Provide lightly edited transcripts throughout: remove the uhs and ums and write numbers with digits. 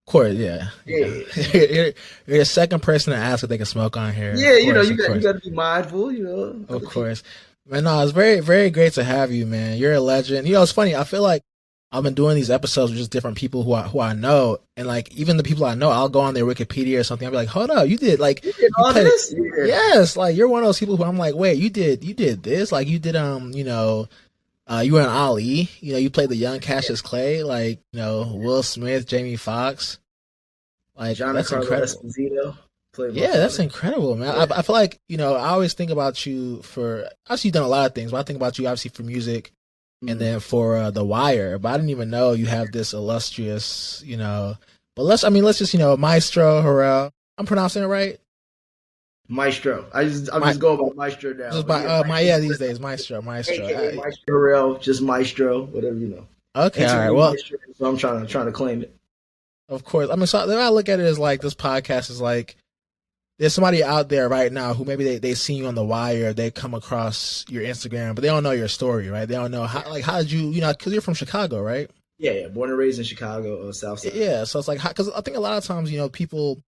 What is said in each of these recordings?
course, yeah, yeah. Yeah, You're the second person to ask if they can smoke on here. yeah. Of You know, course, of you course, got to be mindful. of Other people. course. Man, no, it's very, very great to have you, man. You're a legend. It's funny. I feel like I've been doing these episodes with just different people who I know, and like even the people I know, I'll go on their Wikipedia or something. I'll be like, hold up, you did like You did you all played. this? Yeah. Yes, like you're one of those people who I'm like, wait, you did this, like you did you were in Ali, you played the young Cassius Clay, like Will Smith, Jamie Foxx, like that's Giancarlo incredible. Esposito played my Yeah, that's father. incredible, man. Yeah. I feel like, I always think about you for, obviously you've done a lot of things, but I think about you obviously for music and Mm. then for The Wire, but I didn't even know you have this illustrious, but let's just, Maestro Harrell. I'm pronouncing it right? Maestro. I'm My, just going by Maestro now. just But by, yeah, yeah, Maestro, these days, Maestro. aka Maestro Harrell, just Maestro, whatever you know. Okay, all right. Interview Well, Maestro, so I'm trying to claim it. of course. I mean, so the way I look at it is like this podcast is like, there's somebody out there right now who maybe they see you on The Wire, they come across your Instagram, but they don't know your story, right? They don't know how did you, because you're from Chicago, right? Yeah, yeah. Born and raised in Chicago, South Side. Yeah, so it's like, because I think a lot of times, people,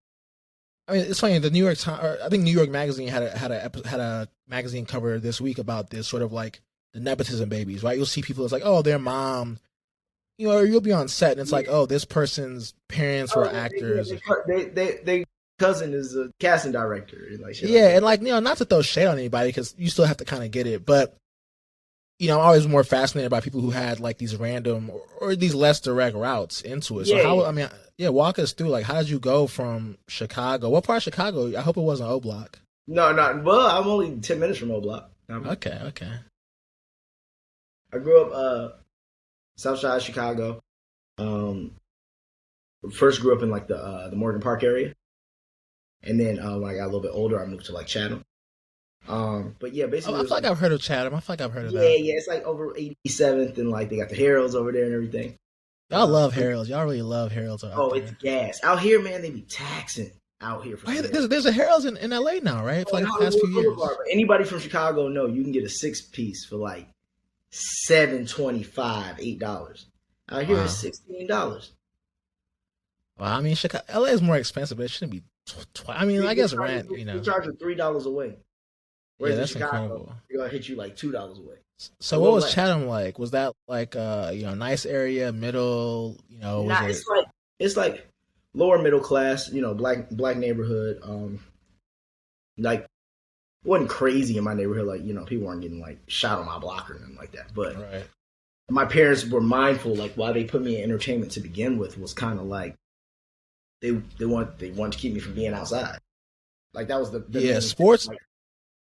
I mean, it's funny, the New York Times, or I think New York Magazine had a magazine cover this week about this sort of like the nepotism babies, right? You'll see people, it's like, oh, their mom, or you'll be on set and it's Yeah. like, oh, this person's parents were Oh, actors. they cousin is a casting director, and like shit like Yeah, that. and like, not to throw shade on anybody because you still have to kind of get it, but I'm always more fascinated by people who had like these random or these less direct routes into it. So Yeah, how, yeah. I mean, yeah, walk us through like how did you go from Chicago? What part of Chicago? I hope it wasn't O Block. No, not well. I'm only 10 minutes from O Block. Okay, okay. I grew up South Side Chicago. Um, First grew up in like the Morgan Park area, and then when I got a little bit older, I moved to like Chatham. But yeah, Oh, basically I it feel was like like I've heard of Chatham. I feel like I've heard of yeah, that. yeah, it's like over 87th, and like they got the Heralds over there and everything. Y'all love But Harold's. Y'all really love Harold's out oh, it's there. gas out here, man. They be taxing out here for Oh, yeah, some reason. there's a Harold's in LA now, right? For Oh, in like the past Hollywood few years. Boulevard. But anybody from Chicago know you can get a 6 piece for like $7.25, $8. Out here it's Wow. $16. Well, I mean, Chicago, LA is more expensive, but it shouldn't be. I mean, I guess rent. They charge you $3 away. Yeah, Whereas in that's Chicago, incredible. they're gonna hit you like $2 away. So, A what little was less. Chatham like? Was that like nice area, middle? Was Nah, it? it's like lower middle class, black neighborhood. Like wasn't crazy in my neighborhood. Like people weren't getting like shot on my block or anything like that. But Right. my parents were mindful. Like why they put me in entertainment to begin with was kind of like they want to keep me from being outside. Like that was the Yeah, main thing. sports. Like,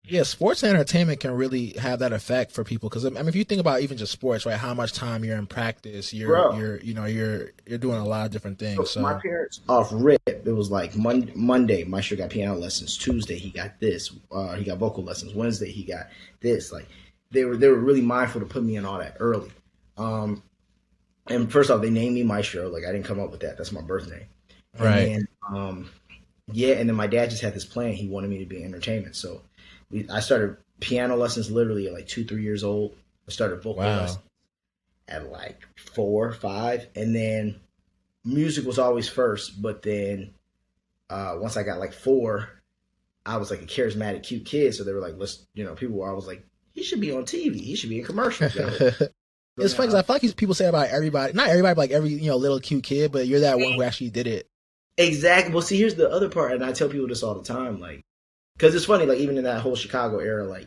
Yeah, sports and entertainment can really have that effect for people because I mean, if you think about even just sports, right? How much time you're in practice, bro. you're doing a lot of different things. So my So parents off rip, it was like Monday, Maestro got piano lessons. Tuesday, he got this. He got vocal lessons. Wednesday, he got this. Like they were really mindful to put me in all that early. And first off, they named me Maestro. Like I didn't come up with that. That's my birth name. And right, then yeah, and then my dad just had this plan. He wanted me to be in entertainment. So I started piano lessons literally at like 2, 3 years old. I started vocal wow, lessons at like 4, 5, and then music was always first. But then once I got like 4, I was like a charismatic, cute kid. So they were like, let's, people were always like, he should be on TV. He should be in commercials. So, it's funny 'cause I feel like people say about everybody, not everybody, but like every little cute kid, but you're that one who actually did it. exactly. Well, see, here's the other part, and I tell people this all the time, like, because it's funny, like even in that whole Chicago era, like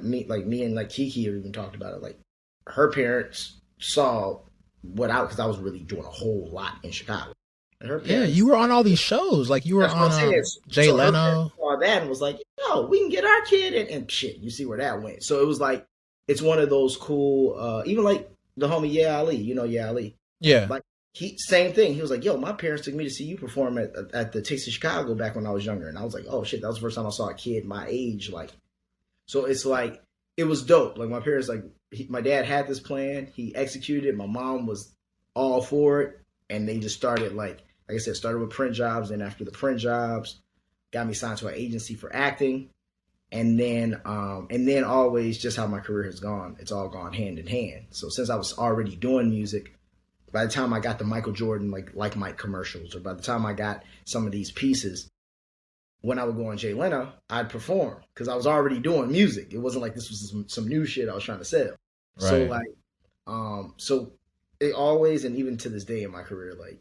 me and like Kiki have even talked about it. Like her parents saw because I was really doing a whole lot in Chicago. And her Yeah, parents, you were on all these shows, like you were that's what I'm on saying. Jay So her parents Leno. saw that and was like, yo, we can get our kid and shit. You see where that went. So it was like, it's one of those cool, even like the homie Yeah Ali, Yeah Ali. Yeah, Like same thing. He was like, "Yo, my parents took me to see you perform at the Taste of Chicago back when I was younger," and I was like, "Oh shit, that was the first time I saw a kid my age." Like, so it's like it was dope. Like my parents, like my dad had this plan, he executed it. My mom was all for it, and they just started like I said, started with print jobs, and after the print jobs, got me signed to an agency for acting, and then always just how my career has gone. It's all gone hand in hand. So since I was already doing music, by the time I got the Michael Jordan like Mike commercials, or by the time I got some of these pieces, when I would go on Jay Leno, I'd perform because I was already doing music. It wasn't like this was some new shit I was trying to sell. Right. So like, so it always, and even to this day in my career, like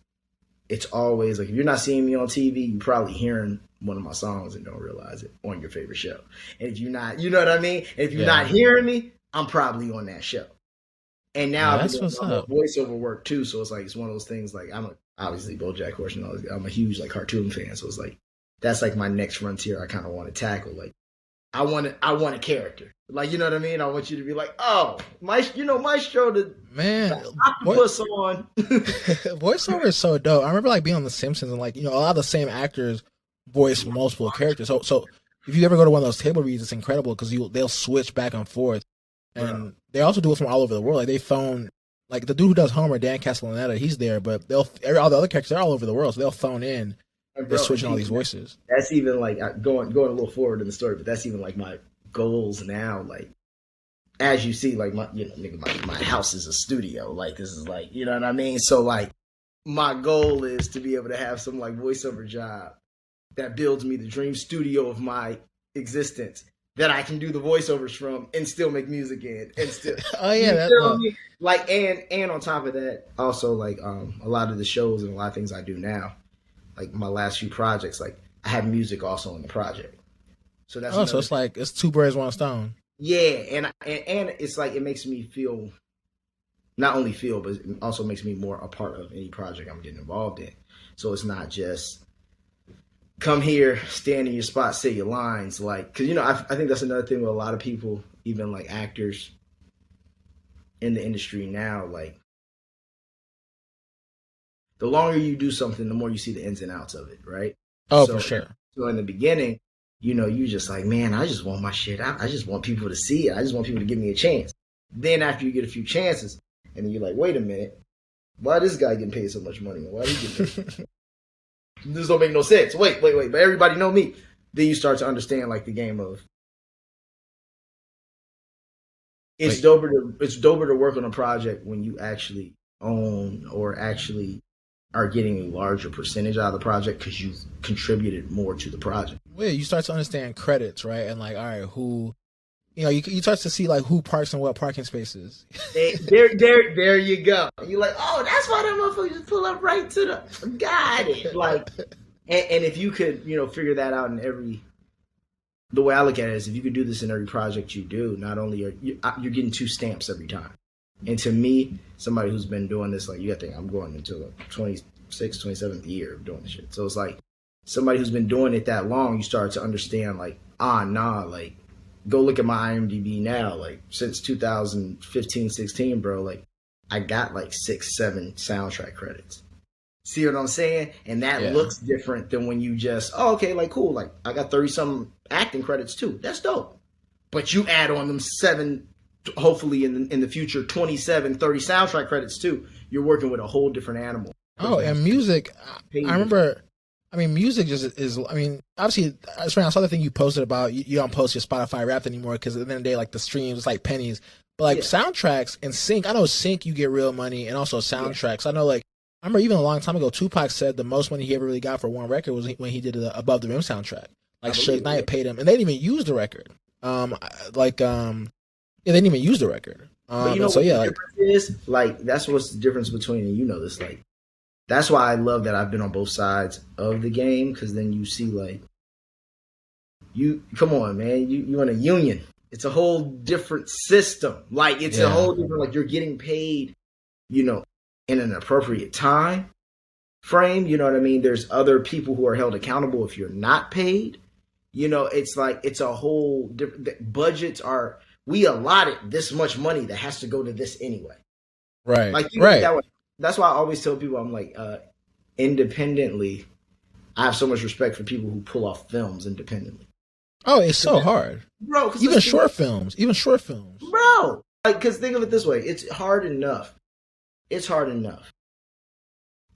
it's always like if you're not seeing me on TV, you're probably hearing one of my songs and don't realize it on your favorite show. And if you're not, you know what I mean? And if you're not hearing me, I'm probably on that show. And now I've been doing voiceover work too, so it's like it's one of those things. Like obviously BoJack Horseman. I'm a huge like cartoon fan, so it's like that's like my next frontier. I kind of want to tackle. Like I want a character. Like you know what I mean? I want you to be like, oh, Maestro the octopus on. Voiceover is so dope. I remember like being on The Simpsons and like a lot of the same actors voice multiple characters. So if you ever go to one of those table reads, it's incredible because they'll switch back and forth. And they also do it from all over the world. Like they phone, like the dude who does Homer, Dan Castellaneta, he's there, but all the other characters, they're all over the world. So they'll phone in. They're switching all these voices. That's even like going a little forward in the story, but that's even like my goals now. Like as you see, like my house is a studio. Like this is like you know what I mean. So like my goal is to be able to have some like voiceover job that builds me the dream studio of my existence. That I can do the voiceovers from and still make music in and still like and on top of that also like a lot of the shows and a lot of things I do now like my last few projects like I have music also in the project so that's so it's like it's two birds one stone and it's like it makes me feel not only feel but it also makes me more a part of any project I'm getting involved in so it's not just come here, stand in your spot, say your lines. Like, because, I think that's another thing with a lot of people, even like actors in the industry now. Like, the longer you do something, the more you see the ins and outs of it, right? Oh, for sure. So in the beginning, you just like, man, I just want my shit out. I just want people to see it. I just want people to give me a chance. Then after you get a few chances, and then you're like, wait a minute, why this guy getting paid so much money? Why he getting paid? This don't make no sense. Wait. But everybody know me. Then you start to understand like the game of it's doper to work on a project when you actually own or actually are getting a larger percentage out of the project because you've contributed more to the project. Well, you start to understand credits, right? And like, all right, who you start to see like who parks in what parking spaces. There you go. You're like, oh, that's why that motherfucker just pull up right to the got it. Like, and if you could, figure that out in the way I look at it is if you could do this in every project you do, not only are you're getting 2 stamps every time. And to me, somebody who's been doing this, like you got to think I'm going into the 26th, 27th year of doing this shit. So it's like somebody who's been doing it that long, you start to understand like, like go look at my IMDb now. Like since 2015, 16, bro, like I got like 6, 7 soundtrack credits. See what I'm saying? And that looks different than when you just, okay, like cool. Like I got 30-something acting credits too. That's dope. But you add on them 7, hopefully in the future, 27, 30 soundtrack credits too. You're working with a whole different animal. Oh, and music. I remember, music is, obviously, I saw the thing you posted about, you don't post your Spotify Wrapped anymore because at the end of the day, like the streams, it's like pennies. But like soundtracks and sync, I know sync you get real money and also soundtracks. I know like, I remember even a long time ago, Tupac said the most money he ever really got for one record was when he did the Above the Rim soundtrack. Like Suge Knight paid him, and they didn't even use the record. They didn't even use the record. But what the difference is? Like that's what's the difference between, and this, like that's why I love that I've been on both sides of the game because then you see like you come on, man, you in a union. It's a whole different system. Like it's a whole different. Like you're getting paid, in an appropriate time frame. You know what I mean? There's other people who are held accountable if you're not paid. It's like it's a whole different. Budgets are. We allotted this much money that has to go to this anyway. Right. Like right. That's why I always tell people I'm like, independently, I have so much respect for people who pull off films independently. Oh, it's so hard. Bro. Even short films. Bro. Like, because think of it this way. It's hard enough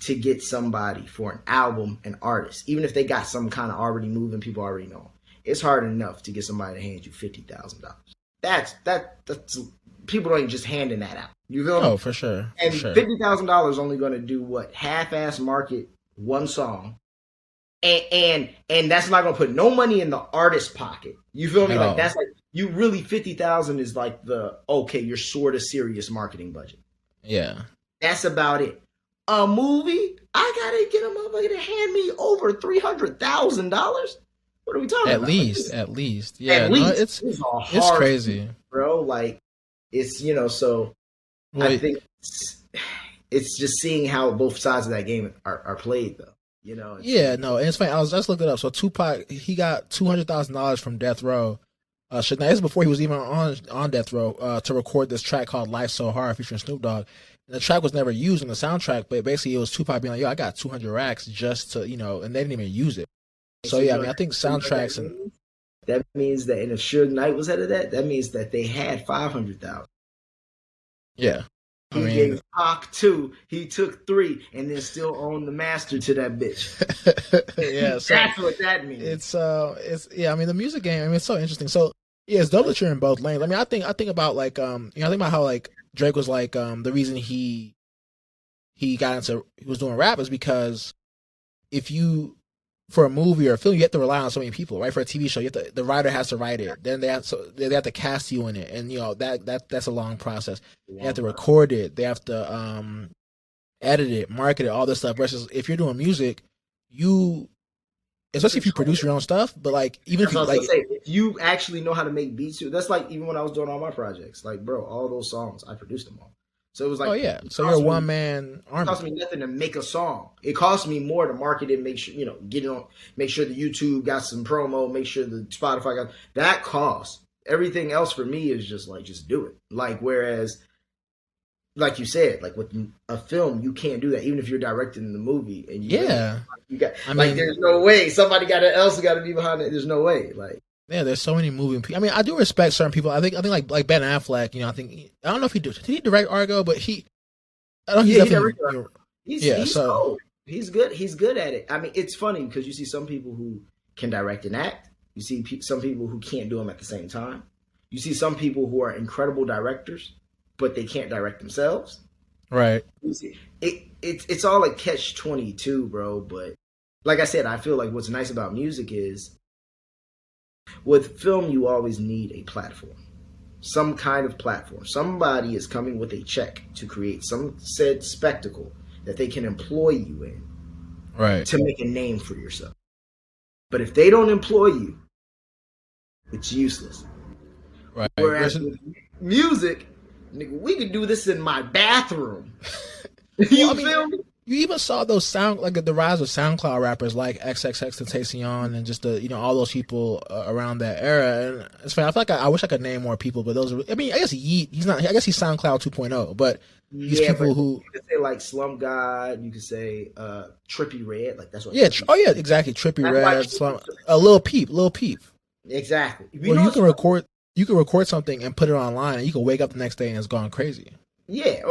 to get somebody for an album, an artist, even if they got some kind of already moving, people already know. It's hard enough to get somebody to hand you $50,000. That's people ain't just handing that out. You feel me? Oh, for sure. For And sure. $50,000 only going to do what? Half-ass market one song, and that's not going to put no money in the artist's pocket. You feel me? At Like all. that's like you really 50,000 is like the okay, you're sort of serious marketing budget. Yeah. That's about it. A movie, I gotta get a motherfucker to hand me over $300,000. What are we talking about? At least. Yeah. At No, least it's a hard crazy, bro. Like it's so. well, I think it's just seeing how both sides of that game are played, though. yeah, no, and it's funny. I was just looking it up. So Tupac, he got $200,000 from Death Row. Now, this is before he was even on Death Row to record this track called "Life So Hard" featuring Snoop Dogg. And the track was never used in the soundtrack, but basically it was Tupac being like, "Yo, I got 200 racks just to and they didn't even use it." So yeah, I mean, I think soundtracks and that means that, and if Suge Knight was head of that means that they had 500,000. yeah. He gave Pac 2, he took 3, and then still owned the master to that bitch. Yeah, so that's what that means. It's yeah. I mean, the music game. I mean, it's so interesting. So yeah, it's dope that you're in both lanes. I mean, I think about like I think about how like Drake was like the reason he was doing rap is because if you for a movie or a film you have to rely on so many people, right? For a TV show, the writer has to write it, then they have to cast you in it, and that's a long process. They have to record it, they have to edit it, market it, all this stuff. Versus if you're doing music, especially if you produce your own stuff, but like even if you actually know how to make beats, that's like even when I was doing all my projects, like bro, all those songs I produced them all. So it was like, oh yeah, so you're a one man army. It cost me nothing to make a song. It cost me more to market it, make sure get it on, make sure the YouTube got some promo, make sure the Spotify got that cost. Everything else for me is just do it. Like whereas, like you said, like with a film, you can't do that. Even if you're directing the movie and you got, there's no way somebody else got to be behind it. There's no way, like. Yeah, there's so many moving people. I mean, I do respect certain people. I think like Ben Affleck. I don't know if did he direct Argo, but I don't. He's definitely. He's good. He's good at it. I mean, it's funny because you see some people who can direct and act. You see some people who can't do them at the same time. You see some people who are incredible directors, but they can't direct themselves. Right. You see, it's all like catch-22, bro. But like I said, I feel like what's nice about music is, with film, you always need a platform, some kind of platform. Somebody is coming with a check to create some said spectacle that they can employ you in, right, to make a name for yourself. But if they don't employ you, it's useless. Right. Whereas with music, nigga, we could do this in my bathroom. You feel me? You even saw those the rise of SoundCloud rappers like XXXTentacion and just all those people around that era. And it's funny. I feel like I wish I could name more people, but those are. I mean, I guess he's not. I guess he's SoundCloud 2.0. But these people who you could say like Slum God, you could say Trippie Redd, like that's what. Yeah. Exactly. Trippie Redd, Slum, Lil Peep. Exactly. You can record something and put it online, and you can wake up the next day and it's gone crazy. Yeah,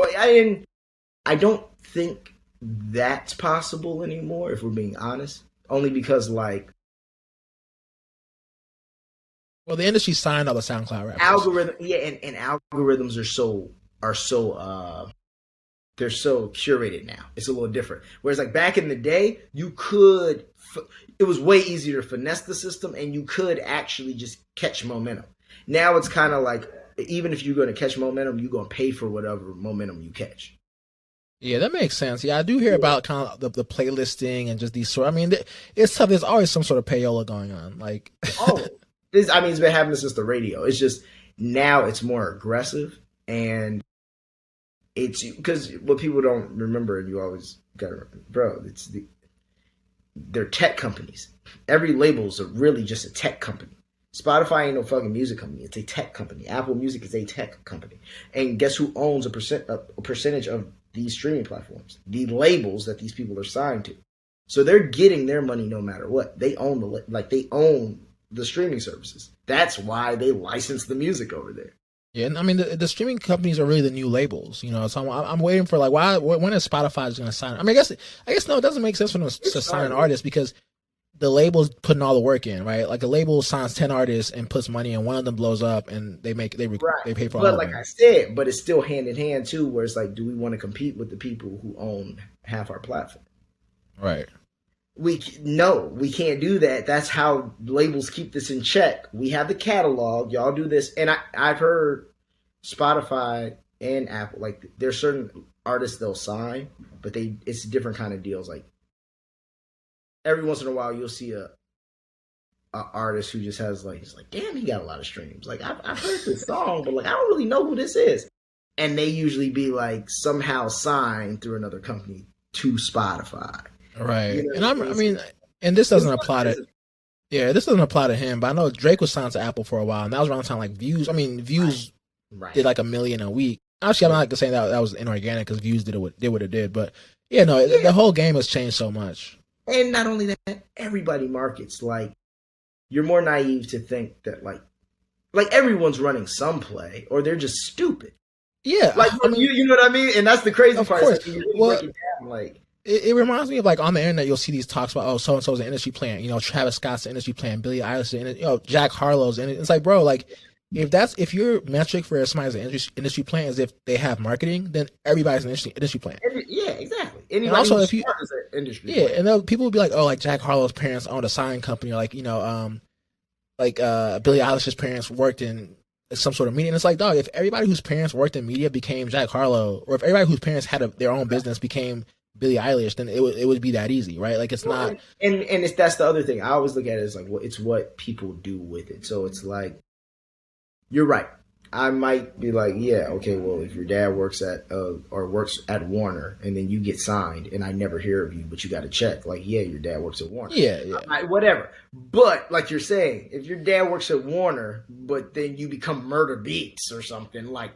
I don't think that's possible anymore, if we're being honest. Only because the industry signed all the SoundCloud rappers. And algorithms are so they're so curated now. It's a little different. Whereas like back in the day, it was way easier to finesse the system, and you could actually just catch momentum. Now it's kind of like, even if you're going to catch momentum, you're going to pay for whatever momentum you catch. Yeah, that makes sense. Yeah, I do hear about kind of the playlisting and just these sort. I mean, it's tough. There's always some sort of payola going on. Like, it's been happening since the radio. It's just now it's more aggressive, and it's because what people don't remember, and you always got to remember, bro. They're tech companies. Every label's really just a tech company. Spotify ain't no fucking music company. It's a tech company. Apple Music is a tech company, and guess who owns a percentage of these streaming platforms? The labels that these people are signed to. So they're getting their money no matter what. They own the streaming services. That's why they license the music over there. Yeah, and I mean the streaming companies are really the new labels, So I'm waiting for when is Spotify going to sign? I mean, I guess no, it doesn't make sense for them to sign an artist because the label's putting all the work in, right? Like a label signs 10 artists and puts money, and one of them blows up, and they pay for all But of like them. I said, but it's still hand in hand too, where it's like, do we want to compete with the people who own half our platform? Right. No, we can't do that. That's how labels keep this in check. We have the catalog, y'all do this, and I've heard Spotify and Apple, like there's certain artists they'll sign, but it's different kind of deals. Like every once in a while, you'll see a artist who just has like, he's like, damn, he got a lot of streams. Like I've heard this song, but like I don't really know who this is, and they usually be like somehow signed through another company to Spotify. Right. You know, And I mean, and this doesn't apply to, yeah, this doesn't apply to him, but I know Drake was signed to Apple for a while, and that was around the time like Views right. did like 1 million a week. Actually, I'm not saying that was inorganic because Views did what it did, but yeah, no, the whole game has changed so much. And not only that, everybody markets. Like you're more naive to think that like everyone's running some play, or they're just stupid. Yeah, like I mean, you know what I mean. And that's the crazy of part. Course. Like, you really break it down, like. It reminds me of like on the internet, you'll see these talks about, oh, so and so's an industry plant. You know, Travis Scott's an industry plant, Billie Eilish, Jack Harlow's, and it's like, bro, like if your metric for somebody's an industry plant is if they have marketing, then everybody's an industry plant. Yeah, exactly. Anybody and also, if you is an industry yeah, plant. and then people will be like, oh, like Jack Harlow's parents owned a sign company, or like Billie Eilish's parents worked in some sort of media. And it's like, dog, if everybody whose parents worked in media became Jack Harlow, or if everybody whose parents had their own business became Billie Eilish, then it would be that easy, right? Like it's not. And that's the other thing. I always look at it as like, well, it's what people do with it. So it's like, you're right. I might be like, yeah, okay, well, if your dad works at Warner, and then you get signed, and I never hear of you, but you got to check, like, yeah, your dad works at Warner, whatever. But like you're saying, if your dad works at Warner, but then you become Murder Beats or something, like,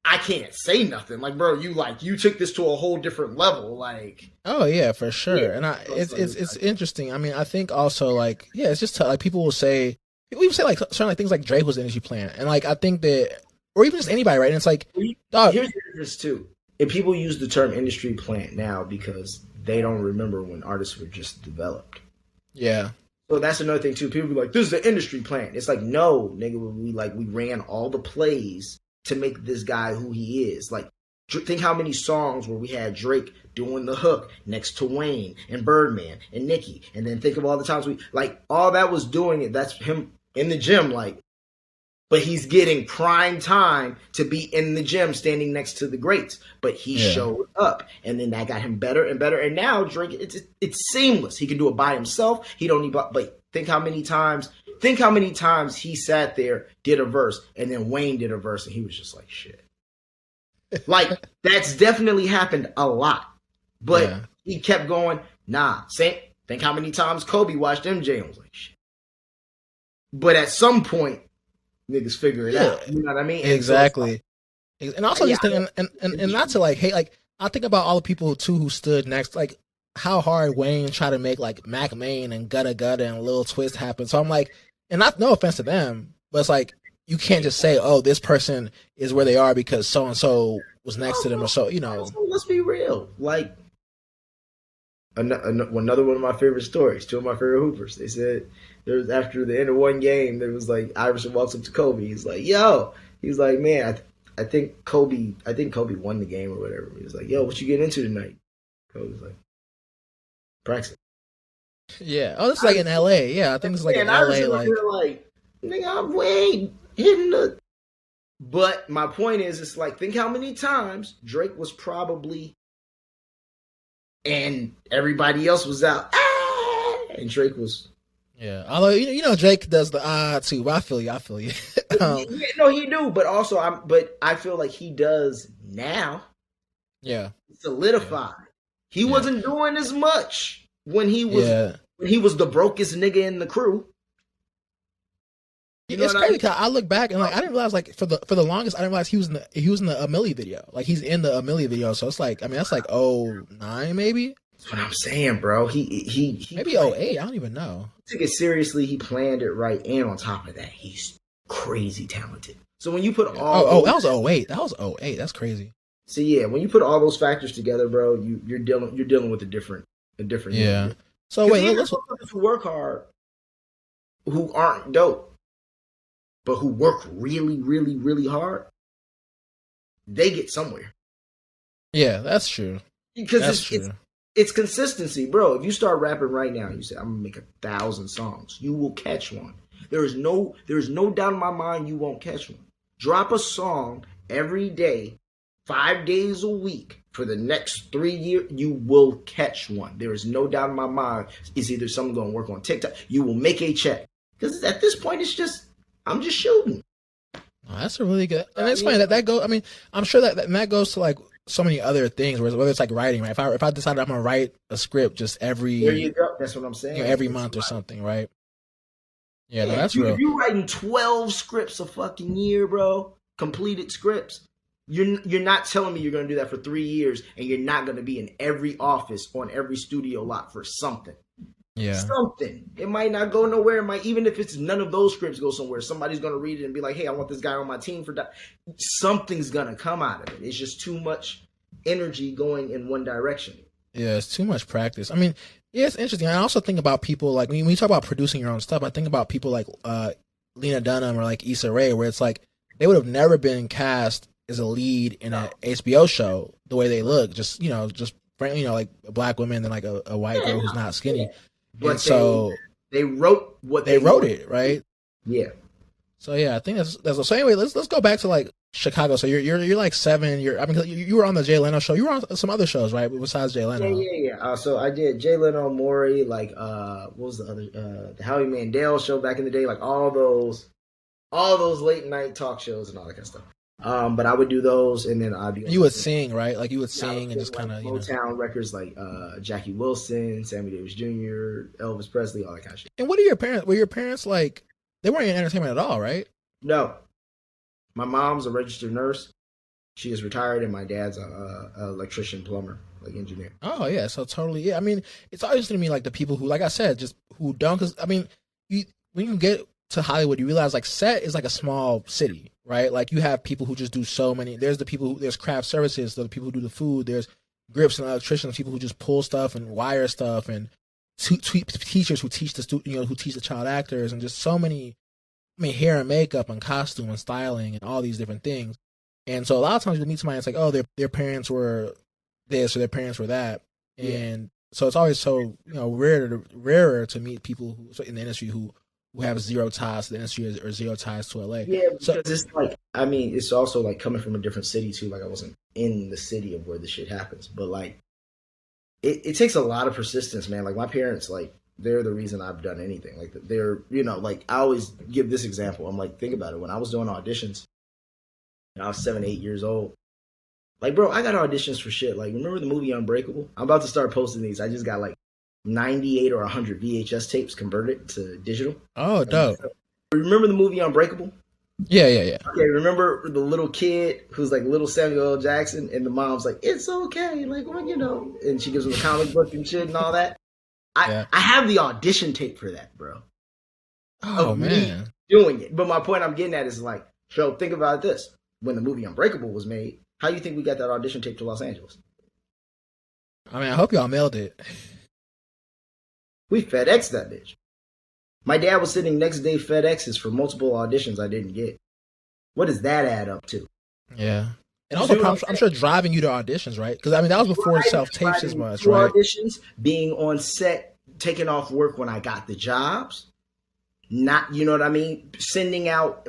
I can't say nothing. Like, bro, you took this to a whole different level. Like, oh yeah, for sure. And it's interesting. I mean, I think also like, yeah, it's just like people say like certain like things like Drake was an energy plant, and like I think that, or even just anybody, right? And it's like, dog. Here's this too. And people use the term industry plant now because they don't remember when artists were just developed. Yeah. So that's another thing too. People be like, "This is the industry plant." It's like, no, nigga, we ran all the plays to make this guy who he is. Like, think how many songs where we had Drake doing the hook next to Wayne and Birdman and Nicki, and then think of all the times all that was doing it. That's him in the gym, like, but he's getting prime time to be in the gym standing next to the greats. But he showed up, and then that got him better and better. And now Drake, it's seamless. He can do it by himself. He don't need, but think how many times he sat there, did a verse, and then Wayne did a verse, and he was just like, shit. Like, that's definitely happened a lot. But he kept going, think how many times Kobe watched MJ and was like, shit. But at some point, niggas figure it out. You know what I mean? Exactly. And also just think, and not to like hate, like, I think about all the people too who stood next, like, how hard Wayne tried to make like Mac Main and Gutta Gutta and Lil Twist happen. So I'm like, and not no offense to them, but it's like you can't just say, oh, this person is where they are because so and so was next to them, or so, you know. Let's be real. Like another one of my favorite stories. Two of my favorite hoopers. They said there was, after the end of one game, there was like Iverson walks up to Kobe. He's like, "Yo," he's like, "Man, I think Kobe won the game or whatever." He was like, "Yo, what you get into tonight?" Kobe's like, "Practice." Yeah. Oh, this is like in LA. Yeah, I think it's like in LA. Like, nigga, I'm Wayne hitting the. But my point is, it's like, think how many times Drake was probably, and everybody else was out, and Drake was. Yeah, although you know Drake does the too. But I feel you. No, he do, but also I feel like he does now. Yeah, solidified. Yeah. He wasn't doing as much when he was the brokest nigga in the crew. You know it's crazy because I look back and like I didn't realize like for the longest I didn't realize he was in the Amelie video. Like he's in the Amelie video, so it's like, I mean, that's like 09 maybe. That's what I'm saying, bro. He maybe 08. I don't even know. He took it seriously. He planned it right, and on top of that, he's crazy talented. So when you put all that was 08. That was 08. That's crazy. So yeah, when you put all those factors together, bro, you're dealing with a different. Yeah. So Because wait, even let's. motherfuckers who work hard, who aren't dope, but who work really, really, really hard, they get somewhere. Yeah, that's true. Because That's true. it's consistency, bro. If you start rapping right now, you say I'm gonna make 1,000 songs, you will catch one. There is no doubt in my mind you won't catch one. Drop a song every day, 5 days a week for the next 3 years, you will catch one. There is no doubt in my mind. It's either someone going to work on TikTok, you will make a check. Because at this point, it's just I'm just shooting. Oh, that's a really good, and it's funny that goes. I mean, I'm sure that goes to like so many other things. Whether it's like writing, right? If I decide I'm gonna write a script just every There you go. That's what I'm saying. every month or something, right? Yeah, no, that's if real. you're writing 12 scripts a fucking year, bro, completed scripts, you're not telling me you're gonna do that for 3 years and you're not gonna be in every office on every studio lot for something. Yeah. Something. It might not go nowhere. It might, even if it's none of those scripts go somewhere, somebody's gonna read it and be like, "Hey, I want this guy on my team for that." Something's gonna come out of it. It's just too much energy going in one direction. Yeah, it's too much practice. I mean, yeah, it's interesting. I also think about people like when you talk about producing your own stuff. I think about people like Lena Dunham or like Issa Rae, where it's like they would have never been cast as a lead in an HBO show the way they look. Just like a black woman and like a white girl who's not skinny. Yeah. But and so they wrote what they wrote it, right? Yeah. So yeah, I think that's so. Anyway, let's go back to like Chicago. So you're like 7. You were on the Jay Leno show. You were on some other shows, right? Besides Jay Leno. Yeah. So I did Jay Leno, Maury, like what was the other the Howie Mandel show back in the day, like all those late night talk shows and all that kind of stuff. But I would do those, and then I'd be. You would sing, right? Like you would sing and just kind of Motown records like Jackie Wilson, Sammy Davis Jr., Elvis Presley, all that kind of shit. And what are your parents? Were your parents like? They weren't in entertainment at all, right? No, my mom's a registered nurse. She is retired, and my dad's a electrician, plumber, like engineer. Oh yeah, so totally. Yeah, I mean, it's always interesting to me like the people who, like I said, just who don't. Because I mean, when you get to Hollywood, you realize like set is like a small city, right? Like you have people who just do so many. There's the people there's craft services, there's the people who do the food. There's grips and electricians, people who just pull stuff and wire stuff, and teachers who teach who teach the child actors, and just so many. I mean, hair and makeup and costume and styling and all these different things. And so a lot of times you'll meet somebody, it's like, oh, their parents were this or their parents were that, and so it's always so rarer to meet people in the industry who have zero ties to the industry or zero ties to LA. Yeah, because it's like, I mean, it's also like coming from a different city too. Like I wasn't in the city of where the shit happens, but like it takes a lot of persistence, man. Like my parents, like they're the reason I've done anything. Like they're, like I always give this example. I'm like, think about it. When I was doing auditions, and I was 7, 8 years old. Like, bro, I got auditions for shit. Like, remember the movie Unbreakable? I'm about to start posting these. I just got like 98 or 100 VHS tapes converted to digital. Oh, dope. Remember the movie Unbreakable? Yeah. Okay, remember the little kid who's like little Samuel L. Jackson, and the mom's like, "It's okay," like, well, and she gives him a comic book and shit and all that. I have the audition tape for that, bro. Oh man, doing it. But my point I'm getting at is like, so think about this: when the movie Unbreakable was made, how do you think we got that audition tape to Los Angeles? I mean, I hope y'all mailed it. We FedEx that bitch. My dad was sitting next day FedExes for multiple auditions I didn't get. What does that add up to? Yeah. And also, I'm sure driving you to auditions, right? Because, I mean, that was before self-tapes as much, right? Auditions, being on set, taking off work when I got the jobs. Not, you know what I mean?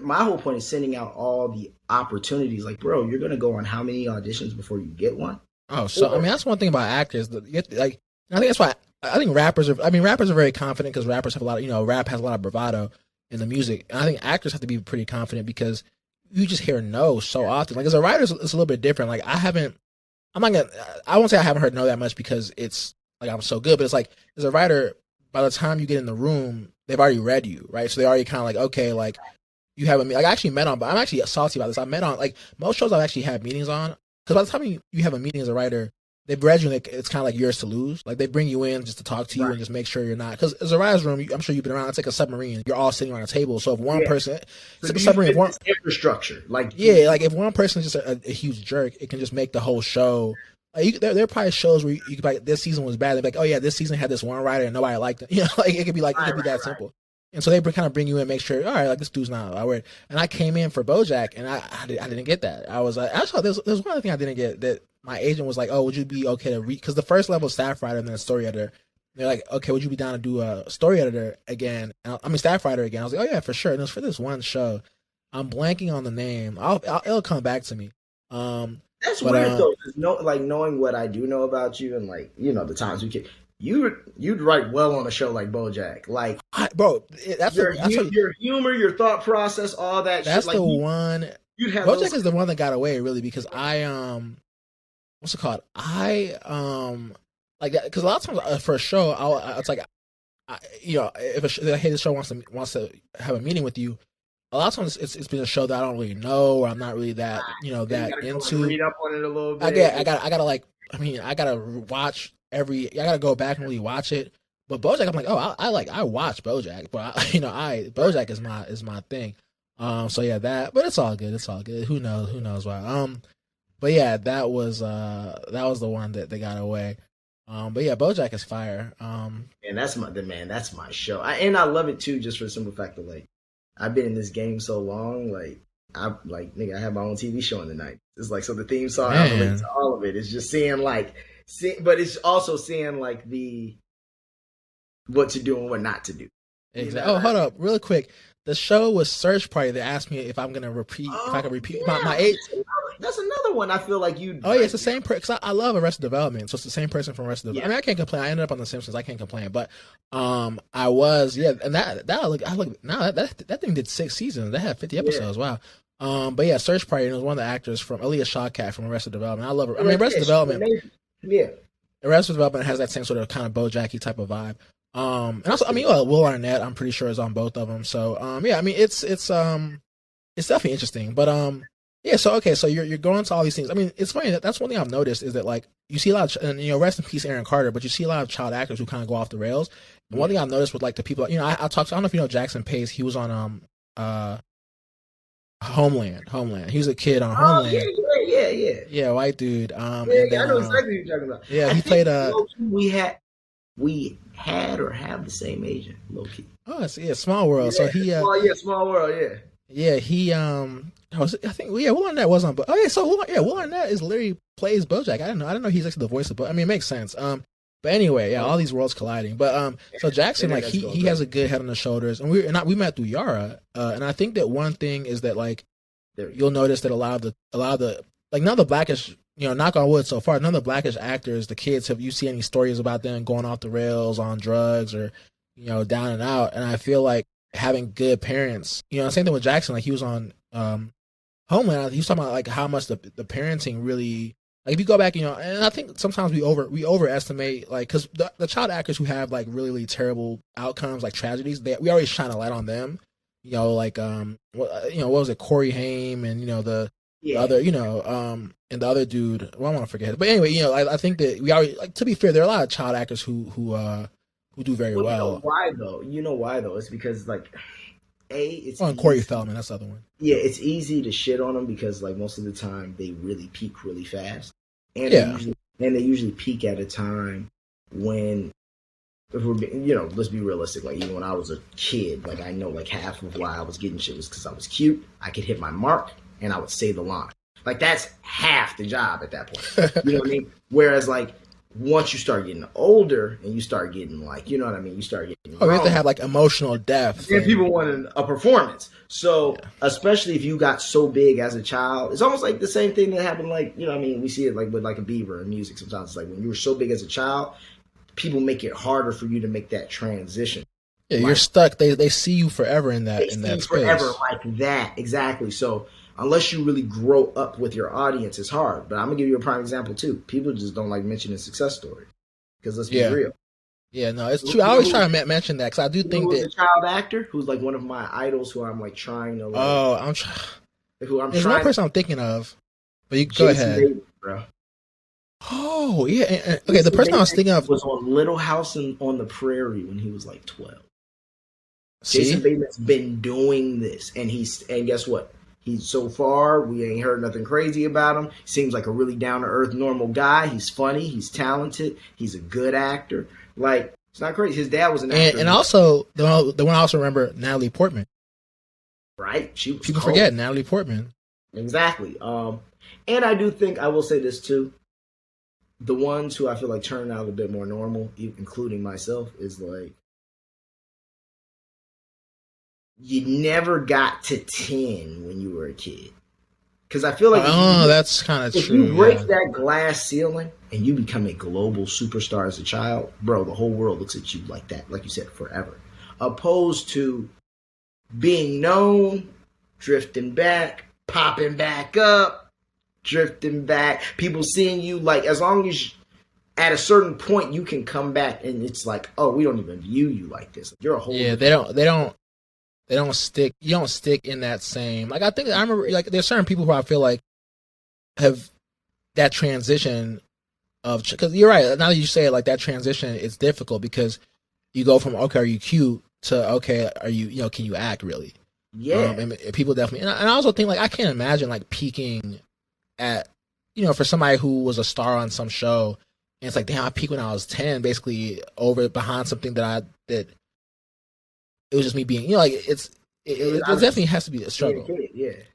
My whole point is sending out all the opportunities. Like, bro, you're going to go on how many auditions before you get one? Oh, so, I mean, that's one thing about actors. I think that's why I think rappers are very confident because rappers have a lot of, rap has a lot of bravado in the music. And I think actors have to be pretty confident because you just hear no so often. Like as a writer, it's a little bit different. Like I won't say I haven't heard no that much because it's like I'm so good, but it's like as a writer, by the time you get in the room, they've already read you, right? So they already kind of like, okay, like you have I actually met on, but I'm actually salty about this. I met on like most shows I've actually had meetings on because by the time you have a meeting as a writer, they've read you, and it's kind of like yours to lose. Like they bring you in just to talk to you and just make sure you're not. Because as a writer's room, I'm sure you've been around. It's like a submarine. You're all sitting around a table. So if one person, it's like a submarine. Infrastructure, like like if one person is just a huge jerk, it can just make the whole show there are probably shows where you could be like, this season was bad. They're like, oh yeah, this season had this one writer and nobody liked it. Like it could be like it could be that simple. And so they kind of bring you in, make sure, all right, like this dude's not weird. And I came in for BoJack, and I didn't get that. I was like, actually, there's one other thing I didn't get that my agent was like, oh, would you be okay to read? Because the first level is staff writer and then a story editor. They're like, okay, would you be down to do a story editor again? Staff writer again. I was like, oh yeah, for sure. And it was for this one show. I'm blanking on the name. It'll come back to me. That's weird though. Like knowing what I do know about you, and like the times we can, you'd write well on a show like BoJack. Like, that's your humor, your thought process, all that. That's shit. the one. BoJack is the one that got away really because what's it called? Like that because a lot of times for a show, it's like, if hey, this show wants to have a meeting with you. A lot of times it's been a show that I don't really know or I'm not really that that into. Read up on it a little bit. I gotta watch I gotta go back and really watch it. But BoJack, I'm like, oh, I watch BoJack, but BoJack is my thing. So yeah, but it's all good. It's all good. Who knows why? But yeah, that was the one that they got away. But yeah, BoJack is fire. And that's my show. And I love it too, just for the simple fact that like I've been in this game so long, like I have my own TV show in the night. It's like so the theme song I relate to all of it. It's just but it's also seeing like what to do and what not to do. Exactly. Oh, hold up, real quick. The show was Search Party. They asked me if I'm gonna repeat. If I can repeat my age. That's another one. I feel like you. Oh yeah, it's the same person. Cause I love Arrested Development, so it's the same person from Arrested Development. I mean, I can't complain. I ended up on The Simpsons. I can't complain. But I was and that thing did 6 seasons. That had 50 episodes. Wow. But yeah, Search Party. And it was one of the actors from Aaliyah Shawkat from Arrested Development. I love her. I mean, Arrested Development. Yeah. Arrested Development has that same sort of kind of BoJacky type of vibe. And also, I mean, Will Arnett, I'm pretty sure is on both of them. So, yeah, I mean, it's definitely interesting. But, yeah, so okay, so you're going to all these things. I mean, it's funny that's one thing I've noticed is that like you see a lot of, and rest in peace, Aaron Carter, but you see a lot of child actors who kind of go off the rails. And one thing I've noticed with like the people, I talked to, I don't know if you know Jackson Pace. He was on Homeland. He was a kid on Homeland. Yeah, white dude. And then, I know exactly what you're talking about. Yeah, he played we had or have the same agent, low key. Oh, Small World. So he Small World, yeah, he I think Will Arnett was on, but Will Arnett literally plays BoJack. I didn't know he's actually the voice of BoJack. I mean, it makes sense. But anyway, yeah, all these worlds colliding. But so Jackson, like he has a good head on his shoulders, and we met through Yara, and I think that one thing is that like you'll notice that a lot of the like none of the Blackish, knock on wood so far, none of the Blackish actors, the kids, have you see any stories about them going off the rails on drugs or down and out? And I feel like having good parents, same thing with Jackson. Like he was on Homeland. He was talking about like how much the parenting really, like if you go back, and I think sometimes we overestimate, like, because the child actors who have like really, really terrible outcomes, like tragedies, we always shine a light on them. Like what was it, Corey Haim, and the other, and the other dude. Well, I want to forget it, but anyway, I think that we already, like, to be fair, there are a lot of child actors who do very well. You know why though? It's because like it's Corey Feldman. That's the other one. Yeah, it's easy to shit on them because like most of the time they really peak really fast, and they usually peak at a time when, if we're let's be realistic. Like even when I was a kid, like I know like half of why I was getting shit was because I was cute. I could hit my mark and I would say the line. Like that's half the job at that point. You know what I mean? Whereas like once you start getting older and you start getting like, you know what I mean? You start getting you have to have like emotional depth. And people want a performance. So especially if you got so big as a child, it's almost like the same thing that happened, like, you know what I mean? We see it like with like a Bieber in music sometimes. It's like when you were so big as a child, people make it harder for you to make that transition. Yeah, like, you're stuck. They see you forever in that space. Forever like that. Exactly. So unless you really grow up with your audience, it's hard. But I'm gonna give you a prime example too. People just don't like mentioning success stories because let's be real. Yeah, no, it's true. I always try to mention that because I do think that a child actor who's like one of my idols who I'm like trying to. Like, There's one person I'm thinking of, but you go ahead, Bateman, bro. Oh yeah, okay. The person I was thinking of was on Little House on the Prairie when he was like 12. See? Jason Bateman's been doing this, and guess what? He's so far, we ain't heard nothing crazy about him. Seems like a really down to earth, normal guy. He's funny. He's talented. He's a good actor. Like, it's not crazy. His dad was an actor. And also, the one I also remember, Natalie Portman. Right? She was People cold. forget Natalie Portman. Exactly. And I do think, I will say this too, the ones who I feel like turn out a bit more normal, including myself, is like, you never got to 10 when you were a kid. Because I feel like that's kind of true. If you break that glass ceiling and you become a global superstar as a child, bro, the whole world looks at you like that, like you said, forever. Opposed to being known, drifting back, popping back up, drifting back, people seeing you, like, as long as at a certain point you can come back and it's like, oh, we don't even view you like this. You're a whole they don't stick. You don't stick in that same. Like, I remember, like, there's certain people who I feel like have that transition of, because you're right. Now that you say it, like, that transition is difficult because you go from, okay, are you cute, to, okay, are you, can you act really? Yeah. And people definitely, and I also think, like, I can't imagine, like, peaking at, for somebody who was a star on some show, and it's like, damn, I peaked when I was 10, basically behind something that it was just me being, like, it definitely has to be a struggle.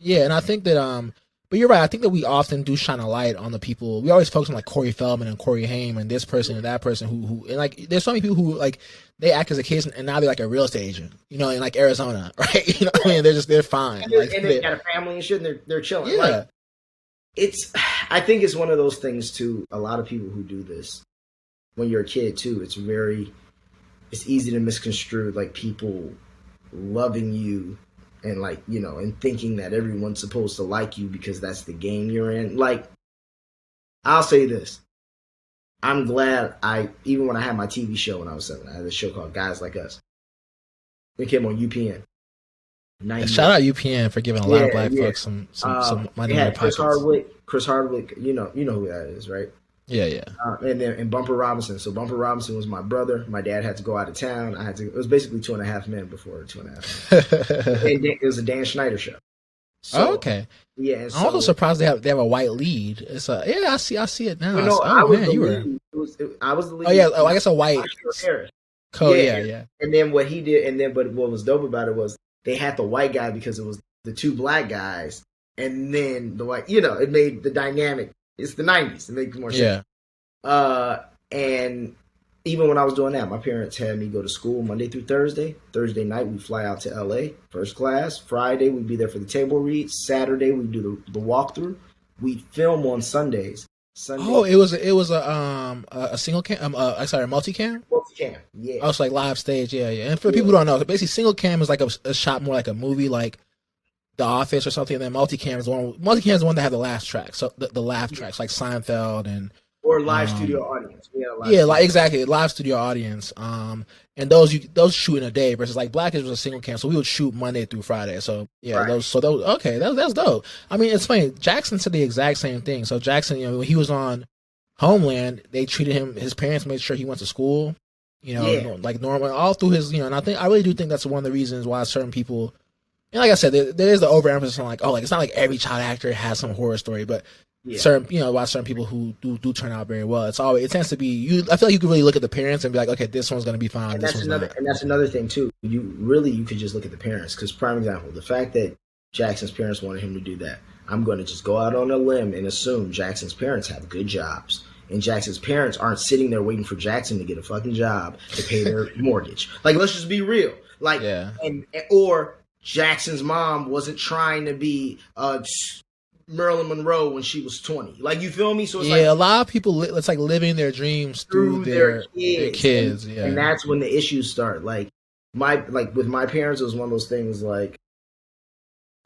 Yeah, and I think that, but you're right. I think that we often do shine a light on the people. We always focus on, like, Corey Feldman and Corey Haim and this person and that person who and, like, there's so many people who, like, they act as a kid and now they're like a real estate agent, in, like, Arizona, right? What I mean? They're fine. And they got a family and shit, and they're chilling. Yeah. Like, I think it's one of those things too. A lot of people who do this when you're a kid too, it's easy to misconstrue, like, people loving you and, like, and thinking that everyone's supposed to like you because that's the game you're in. Like, I'll say this. I'm glad even when I had my TV show when I was 7, I had this show called Guys Like Us. It came on UPN. Shout out UPN for giving a lot of black folks some money in their pockets. Chris Hardwick, you know who that is, right? Yeah. And Bumper Robinson. So Bumper Robinson was my brother. My dad had to go out of town. It was basically 2.5 Men before 2.5 Men. And it was a Dan Schneider show. So, okay. Yeah. I'm also surprised they have a white lead. It's I see it now. I was the lead. Oh yeah. Oh, I guess a white. Yeah. And then what he did, but what was dope about it was they had the white guy because it was the two black guys, and then the white. It made the dynamic. It's the 90s. It makes more sense. Yeah. And even when I was doing that, my parents had me go to school Monday through Thursday. Thursday night, we'd fly out to LA, first class. Friday, we'd be there for the table read. Saturday, we'd do the walkthrough. We'd film on Sundays. Oh, it was a single cam. A multicam. Multicam, yeah. I was like live stage, yeah. And for people who don't know, basically single cam is like a shot more like a movie, like The Office or something. And then multicam is the one that had the laugh tracks, so the laugh tracks like Seinfeld or live studio audience. Exactly, live studio audience. And those shoot in a day versus like Blackish was a single cam, so we would shoot Monday through Friday. So yeah, right. That's dope. I mean, it's funny. Jackson said the exact same thing. So Jackson, when he was on Homeland, they treated him. His parents made sure he went to school. Like normal all through his. And I really do think that's one of the reasons why certain people. And like I said, there is the overemphasis on like, it's not like every child actor has some horror story, but certain, why certain people who do turn out very well, it tends to be you. I feel like you can really look at the parents and be like, okay, this one's going to be fine. And that's another thing too. You could just look at the parents, because prime example, the fact that Jackson's parents wanted him to do that. I'm going to just go out on a limb and assume Jackson's parents have good jobs. And Jackson's parents aren't sitting there waiting for Jackson to get a fucking job to pay their mortgage. Like, let's just be real. Like, or Jackson's mom wasn't trying to be Marilyn Monroe when she was 20. Like, you feel me? So it's a lot of people, it's like living their dreams through their kids. And that's when the issues start. Like with my parents, it was one of those things like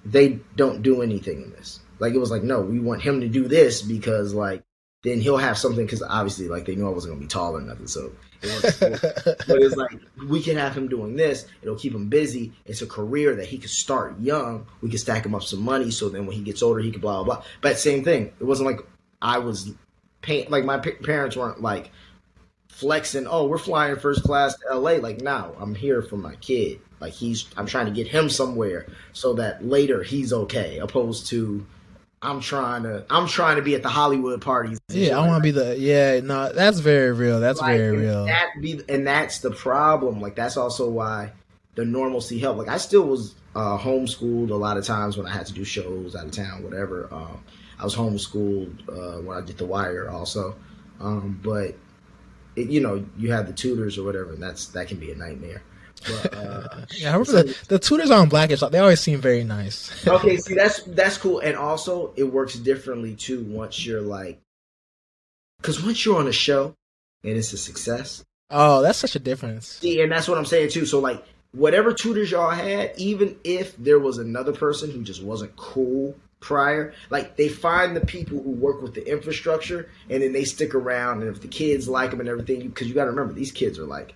they don't do anything in this. Like, it was like, no, we want him to do this because like then he'll have something, because obviously like they knew I wasn't gonna be tall or nothing. So but it's like, we can have him doing this. It'll keep him busy. It's a career that he could start young. We can stack him up some money, so then when he gets older, he can blah, blah, blah. But same thing. It wasn't like I was paying, like my parents weren't like flexing. Oh, we're flying first class to LA. Like, no, I'm here for my kid. Like I'm trying to get him somewhere so that later he's okay. Opposed to I'm trying to be at the Hollywood parties. Yeah, I want to be the. Yeah, no, that's very real. That's like, very real. And that's the problem. Like, that's also why the normalcy helped. Like, I still was homeschooled a lot of times when I had to do shows out of town, whatever. I was homeschooled when I did The Wire also, but you have the tutors or whatever, and that can be a nightmare. But, yeah, I remember the tutors on Blackish. They always seem very nice. Okay, see, that's cool, and also it works differently too once you're like, because once you're on a show and it's a success. Oh, that's such a difference. See, and that's what I'm saying too. So like, whatever tutors y'all had, even if there was another person who just wasn't cool prior, like they find the people who work with the infrastructure, and then they stick around. And if the kids like them and everything, because you got to remember, these kids are like,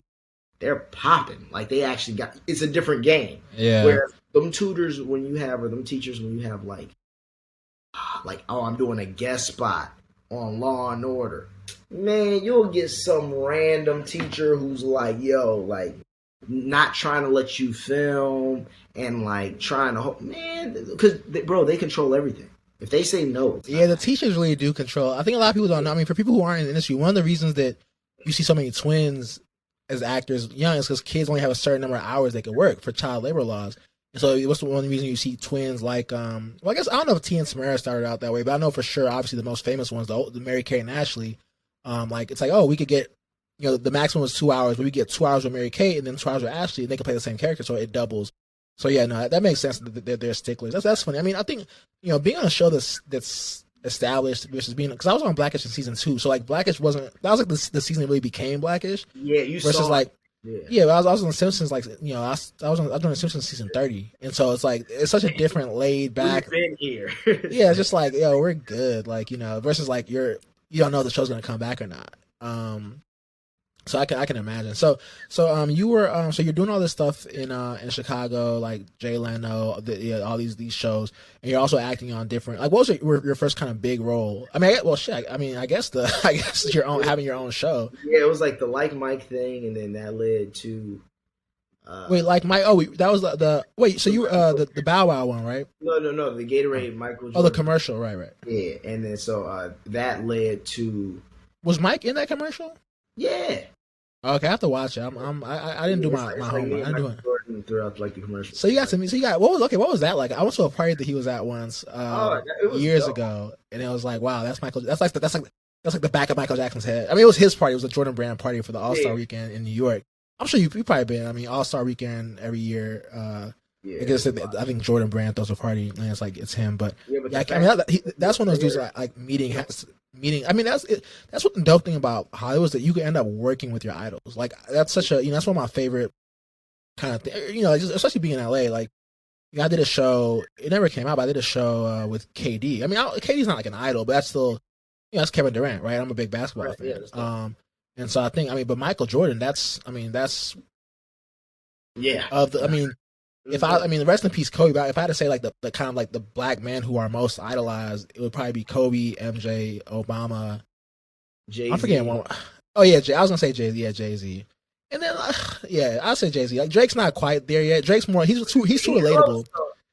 they're popping. Like they actually it's a different game. Yeah. Where them tutors or them teachers when you have like, oh, I'm doing a guest spot on Law and Order. Man, you'll get some random teacher who's like, yo, like not trying to let you film and like trying to, because bro, they control everything. If they say no, the teachers really do control. I think a lot of people don't know. I mean, for people who aren't in the industry, one of the reasons that you see so many twins as actors young is because kids only have a certain number of hours they can work for child labor laws. And so what's the one reason you see twins like, well, I guess I don't know if T and Samara started out that way, but I know for sure, obviously the most famous ones, the Mary Kate and Ashley, like it's like, oh, we could get, the maximum was 2 hours, but we get 2 hours with Mary Kate and then 2 hours with Ashley, and they can play the same character, so it doubles. So yeah, no, that makes sense that they're sticklers. That's funny. I mean, I think, being on a show that's established versus being, because I was on Blackish in season 2, so like Blackish wasn't, that was like the season that really became Blackish. Yeah, you versus saw like, yeah, I was on The Simpsons, like, I was doing The Simpsons season 30, and so it's like it's such a different laid back. We've been here. Yeah, it's just like, we're good, like, versus like you don't know if the show's gonna come back or not. So I can imagine. So you were so you're doing all this stuff in Chicago, like Jay Leno, all these shows, and you're also acting on different. Like, what was your first kind of big role? I mean, I guess your own, having your own show. Yeah, it was like the Like Mike thing, and then that led to. Wait, Like Mike? Oh, that was the wait. So you the Bow Wow one, right? No, the Gatorade Michael Jordan. Oh, the commercial, right. Yeah, and then so that led to. Was Mike in that commercial? Yeah. Okay, I have to watch it. I didn't do my homework. I didn't do it throughout like the commercial. So you got to meet. So you got what was that like? I went to a party that he was at once years ago, and it was like, wow, that's Michael. That's like the back of Michael Jackson's head. I mean, it was his party. It was a Jordan Brand party for the All Star Weekend in New York. I'm sure you probably been. I mean, All Star Weekend every year. I guess I think Jordan Brand throws a party, and it's like it's him. But that's one of those dudes like meeting. I mean, that's what the dope thing about Hollywood is, that you can end up working with your idols. Like that's such a that's one of my favorite kind of thing. Especially being in LA. Like I did a show. It never came out, but I did a show with KD. I mean, KD's not like an idol, but that's still that's Kevin Durant, right? I'm a big basketball fan. Yeah, and so I think but Michael Jordan. That's rest in peace, Kobe. But if I had to say like the kind of like the black men who are most idolized, it would probably be Kobe, MJ, Obama. Jay-Z. I'm forgetting one. Oh yeah, I was gonna say Jay-Z. Yeah, Jay-Z. And then I'll say Jay-Z. Like Drake's not quite there yet. Drake's more. He's too relatable.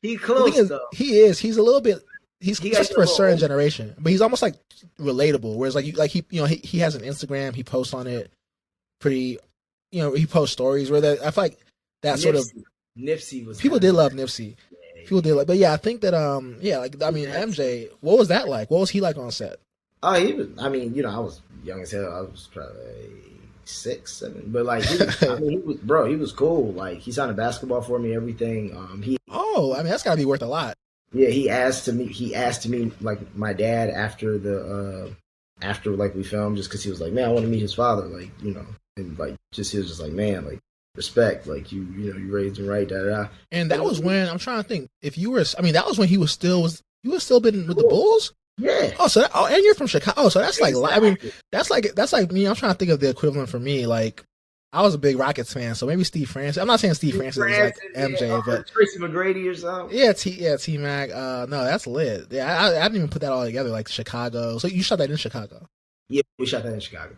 He's close though. He is. He's a little bit. He's just for a certain generation, but he's almost like relatable. Whereas he has an Instagram. He posts on it. Pretty. He posts stories where I feel like that sort of. Nipsey was. People did love Nipsey. People did like, but yeah, I think that MJ. What was that like? What was he like on set? Oh, he was. I mean, I was young as hell. I was probably 6, 7, but like, he was cool. Like, he signed a basketball for me, everything. That's gotta be worth a lot. Yeah, he asked me like my dad after like we filmed, just because he was like, man, I want to meet his father, like, and like just he was just like, man, like. Respect, like you raised him right, da. And that was when I'm trying to think if you were. I mean, that was when he was still been with the Bulls. Yeah. And you're from Chicago. Oh, so that's like. I mean, that's like me. I'm trying to think of the equivalent for me. Like, I was a big Rockets fan, so maybe Steve Francis. I'm not saying Steve Francis is like MJ, but Tracy McGrady or something. Yeah, T Mac. No, that's lit. Yeah, I didn't even put that all together. Like Chicago. So you shot that in Chicago? Yeah, we shot that in Chicago.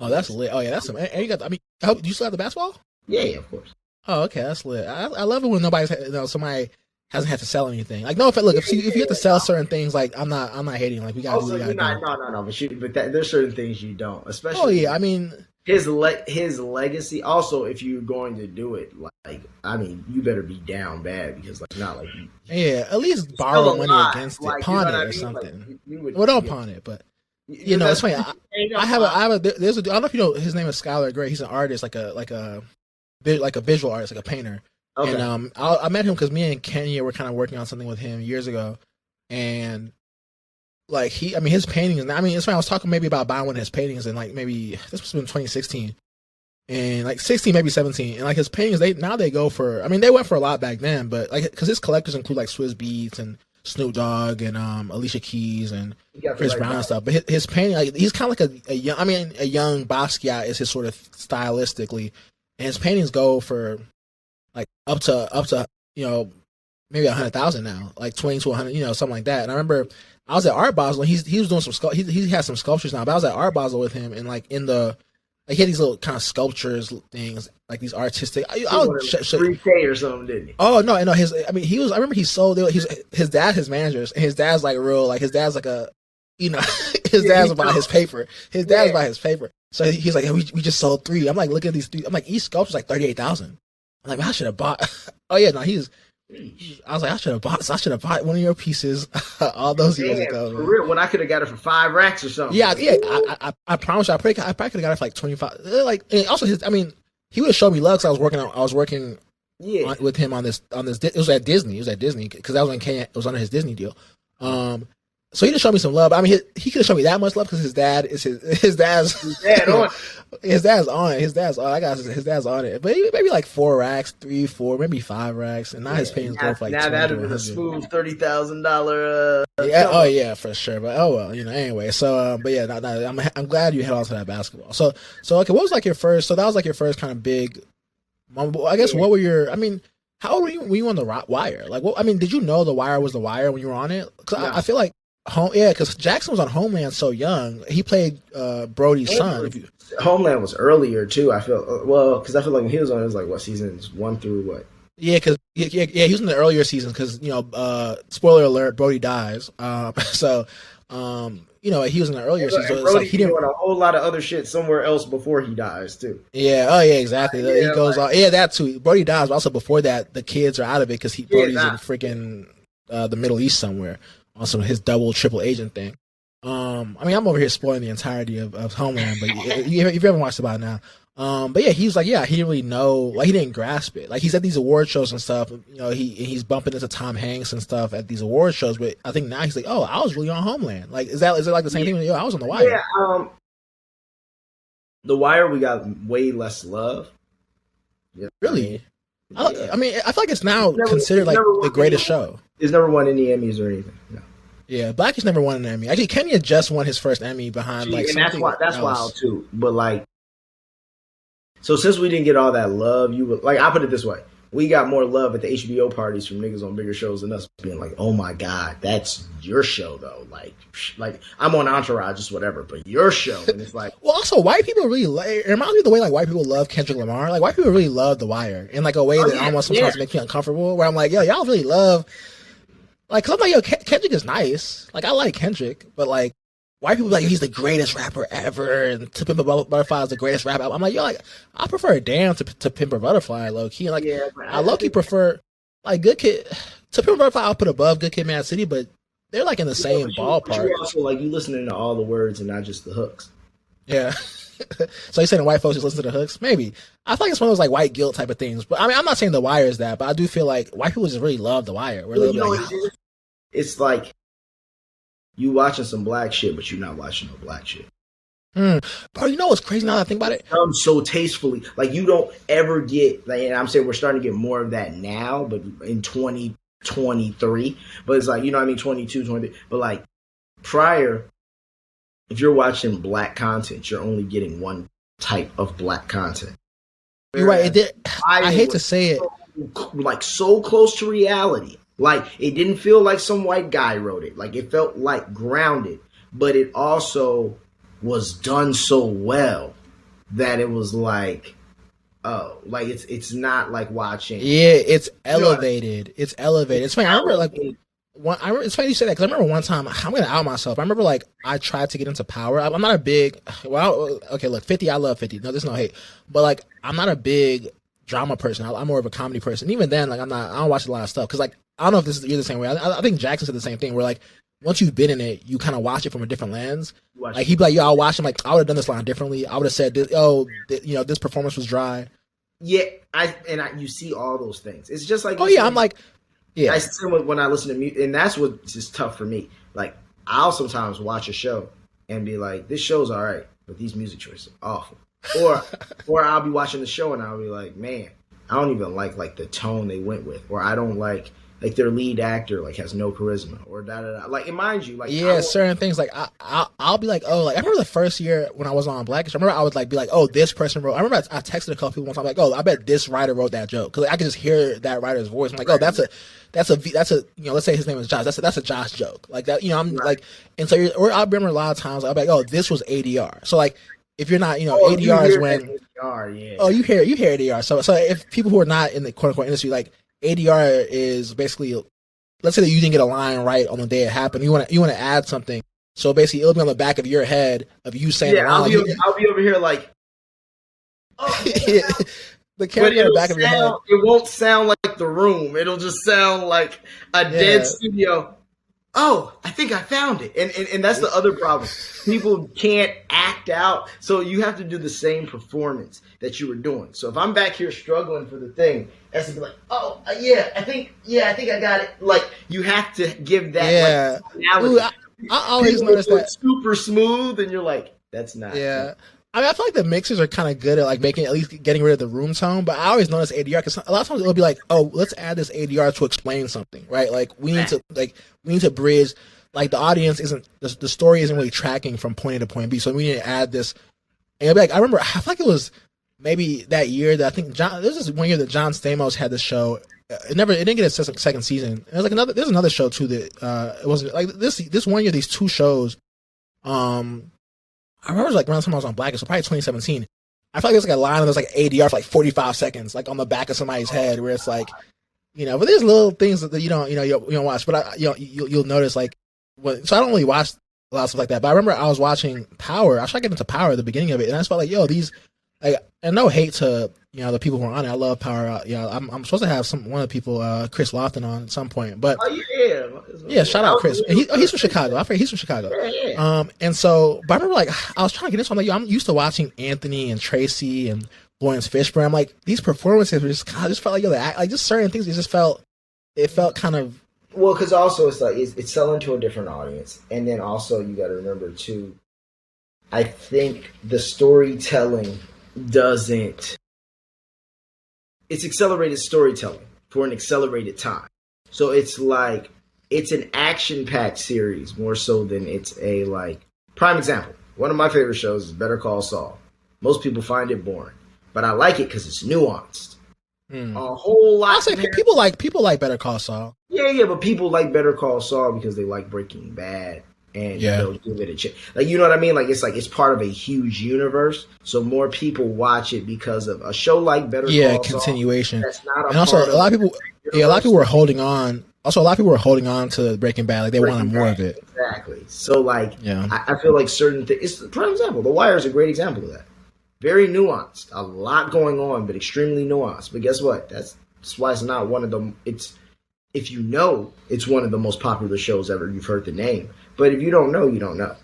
Oh, that's lit. Oh yeah, that's some. And you got. I mean, oh, do you still have the basketball? Yeah, yeah, of course. Oh, okay, that's lit. I love it when somebody hasn't had to sell anything. Like, no, look, if you have to sell certain things, like I'm not hating. Like, we gotta do Also, what we you're gotta not, do. no, but there's certain things you don't, Oh especially yeah, I mean, his legacy. Also, if you're going to do it, like, I mean, you better be down bad because, like, not like yeah, at least you're borrow still money alive. against it, Like, you know pawn what it I or mean? Like, something. you would, Well, don't yeah. pawn it, but Because it's funny. ain't I no have a there's a I don't know if you know his name is Skylar Gray. He's an artist, like a visual artist, like a painter. okay. And I met him because me and Kenya were kind of working on something with him years ago, and like his paintings. I mean, it's funny. I was talking maybe about buying one of his paintings, and like maybe this was in 2016, and like 16, maybe 17, and like his paintings, they go for. I mean, they went for a lot back then, but like because his collectors include like Swizz Beatz and Snoop Dogg and Alicia Keys and Chris Brown and stuff. But his painting, like, he's kind of like a young. I mean, a young Basquiat is his sort of stylistically, and his paintings go for like up to maybe 100,000 now, like 20 to 100, something like that. And I remember I was at Art Basel. And he was doing he has some sculptures now, but I was at Art Basel with him, and like he had these little kind of sculptures things, like these artistic. I would 3K or something, didn't he? Oh no, no. I remember he sold. His dad, his managers, and his dad's like real. Like his dad's like a, his dad's about his paper. His dad's about his paper. So he's like, we just sold 3. I'm like, look at these 3. I'm like, each sculpture's like 38,000. I'm like, man, I should have bought. Oh yeah, no, I was like, I should have bought one of your pieces all those years ago. For real, when I could have got it for 5 racks or something. Yeah. I promise you, I probably could have got it for like 25. Like, and also he would have showed me love because I was working with him on this. It was at Disney. Because that was when Kenya. It was under his Disney deal. So he just showed me some love. I mean, he could have shown me that much love because his dad's on. His dad's on it. His dad's on it. But maybe like 4 racks, 3, 4, maybe 5 racks, and now his paintings go for like now that'd been a smooth $30,000. Yeah, oh yeah, for sure. But oh well, anyway. So, but yeah, I'm glad you held on to that basketball. So okay, what was like your first? So that was like your first kind of big. I guess what were your? I mean, how old were you on the Wire? Like, what? I mean, did you know the Wire was the Wire when you were on it? Because I feel like because Jackson was on Homeland so young. He played Brody's son. Homeland was earlier too. I feel because I feel like when he was on, it was like what seasons 1 through what? Yeah, because he was in the earlier seasons. Because spoiler alert, Brody dies. So he was in the earlier seasons. So it's like he didn't doing a whole lot of other shit somewhere else before he dies too. Yeah. Oh yeah, exactly. He goes on. Yeah, that too. Brody dies, but also before that, the kids are out of it because Brody's in freaking the Middle East somewhere on some his double triple agent thing. I mean, I'm over here spoiling the entirety of Homeland, but if you haven't watched about it now. But yeah, he was like, he didn't really know, like he didn't grasp it. Like he's at these award shows and stuff. He's bumping into Tom Hanks and stuff at these award shows. But I think now he's like, oh, I was really on Homeland. Like, is it like the same thing? Yo, I was on the Wire. Yeah. The Wire, we got way less love. Yeah, really? I mean, I feel like it's now considered like the greatest show. It's never won any Emmys or anything. No. Yeah, Blackish never won an Emmy. Actually, Kenya just won his first Emmy behind like something. That's wild too. But like, so since we didn't get all that love, I put it this way: we got more love at the HBO parties from niggas on bigger shows than us being like, "Oh my god, that's your show though." Like I'm on Entourage, just whatever, but your show, and it's like, well, also white people really it reminds me of the way like white people love Kendrick Lamar. Like white people really love The Wire in like a way that almost sometimes makes me uncomfortable. Where I'm like, yo, y'all really love. Like, cause I'm like, yo, Kendrick is nice. Like, I like Kendrick, but like, white people be like, he's the greatest rapper ever, and To Pimp a Butterfly is the greatest rapper. I'm like, yo, like, I prefer Damn to Pimp a Butterfly, low key. Like, I low key prefer like Good Kid to Pimp a Butterfly. I'll put above Good Kid, Mad City, but they're like in the same ballpark. You also like you listening to all the words and not just the hooks. Yeah. So you saying white folks just listen to the hooks? Maybe. I feel like it's one of those like white guilt type of things. But I mean, I'm not saying The Wire is that, but I do feel like white people just really love The Wire. It's like you watching some black shit, but you're not watching no black shit. Bro, you know what's crazy now that I think about it? So tastefully. Like you don't ever get, like, and I'm saying we're starting to get more of that now, but in 2023. But it's like, you know what I memean, 22, 23. But like prior, if you're watching black content, you're only getting one type of black content. You're right. I hate to say it. So close to reality. Like, it didn't feel like some white guy wrote it. Like, it felt like grounded. But it also was done so well. that it was like, oh, like it's not like watching. Yeah, it's You know what I mean? elevated. It's elevated. It's funny. I remember like it's funny you say that because I remember one time I'm gonna out myself. I remember like I tried to get into Power. I'm not a big okay, look, 50. I love 50. No, there's no hate, but like I'm not a big drama person. I'm more of a comedy person. Even then, like I'm not. I don't watch a lot of stuff because like I don't know if you're the same way. I think Jackson said the same thing. Where like once you've been in it, you kind of watch it from a different lens. Like he'd be like, "Yo, I'll watch him. Like I would have done this line differently. I would have said, this performance was dry." Yeah, you see all those things. It's just like, oh yeah, I'm like, yeah, I still when I listen to music, and that's what's just tough for me. Like I'll sometimes watch a show and be like, this show's all right, but these music choices are awful. Or I'll be watching the show and I'll be like, man, I don't even like the tone they went with, or I don't like their lead actor like has no charisma, or da da da. Like, and mind you, like yeah, certain things like I'll be like, oh, like I remember the first year when I was on Blackish. I remember I would like be like, oh, this person wrote. I remember I texted a couple people one time like, oh, I bet this writer wrote that joke because I could just hear that writer's voice. I'm like, oh, that's a let's say his name is Josh. That's a Josh joke like that. I'm like, and so or I remember a lot of times I'll be like, oh, this was ADR. So like if you're not, ADR is when ADR, yeah. Oh, you hear ADR. So if people who are not in the quote unquote industry, like ADR is basically, let's say that you didn't get a line right on the day it happened. You want to add something. So basically, it'll be on the back of your head of you saying, "Yeah, I'll be over here like." Oh, the camera in the back of your head. It won't sound like The Room. It'll just sound like a dead studio. Oh, I think I found it. And that's the other problem. People can't act out. So you have to do the same performance that you were doing. So if I'm back here struggling for the thing, it has to be like, oh, I think I got it. Like, you have to give that Ooh, I always notice that. Super smooth, and you're like, that's not. Yeah. I mean, I feel like the mixers are kind of good at like making, at least getting rid of the room tone, but I always notice ADR because a lot of times it'll be like, oh, let's add this ADR to explain something, right? Like we need to bridge, like the audience isn't, the story isn't really tracking from point A to point B, so we need to add this. And it'll be like, I remember, I feel like it was maybe that year that I think there's this one year that John Stamos had this show. It didn't get a second season. It was like there's another show too that it wasn't like this one year. These two shows, I remember it was like around the time I was on Blackish, so probably 2017. I feel like there's like a line and there's like ADR for like 45 seconds, like on the back of somebody's head, where it's like, but there's little things that you don't watch, but you'll notice like, so I don't really watch a lot of stuff like that. But I remember I was watching Power. I was trying to get into Power at the beginning of it, and I just felt like, these, like, and no hate to the people who are on it. I love Power. I'm supposed to have one of the people, Chris Lofton, on at some point. But shout out Chris. And he's from Chicago. I forget he's from Chicago. Yeah. And so, but I remember like I was trying to get into. I'm like, I'm used to watching Anthony and Tracy and Lawrence Fishburne. I'm like, these performances were just, I just felt like just certain things. It felt kind of. Well, because also it's like it's selling to a different audience, and then also you got to remember too. I think the storytelling doesn't. It's accelerated storytelling for an accelerated time. So it's like, it's an action-packed series more so than it's a, like, prime example. One of my favorite shows is Better Call Saul. Most people find it boring, but I like it because it's nuanced. A whole lot. I'll say people like Better Call Saul. Yeah, but people like Better Call Saul because they like Breaking Bad. And they'll give it a chance. Like, you know what I mean? Like, it's part of a huge universe, so more people watch it because of a show like Better Call Saul. Continuation. That's not and also a lot of people. A lot of people were holding on. Also, a lot of people were holding on to Breaking Bad. Like they wanted more of it. Exactly. So, like, I feel like certain things. For example, The Wire is a great example of that. Very nuanced, a lot going on, but extremely nuanced. But guess what? That's why it's not one of the. If you know, it's one of the most popular shows ever. You've heard the name. But if you don't know, you don't know.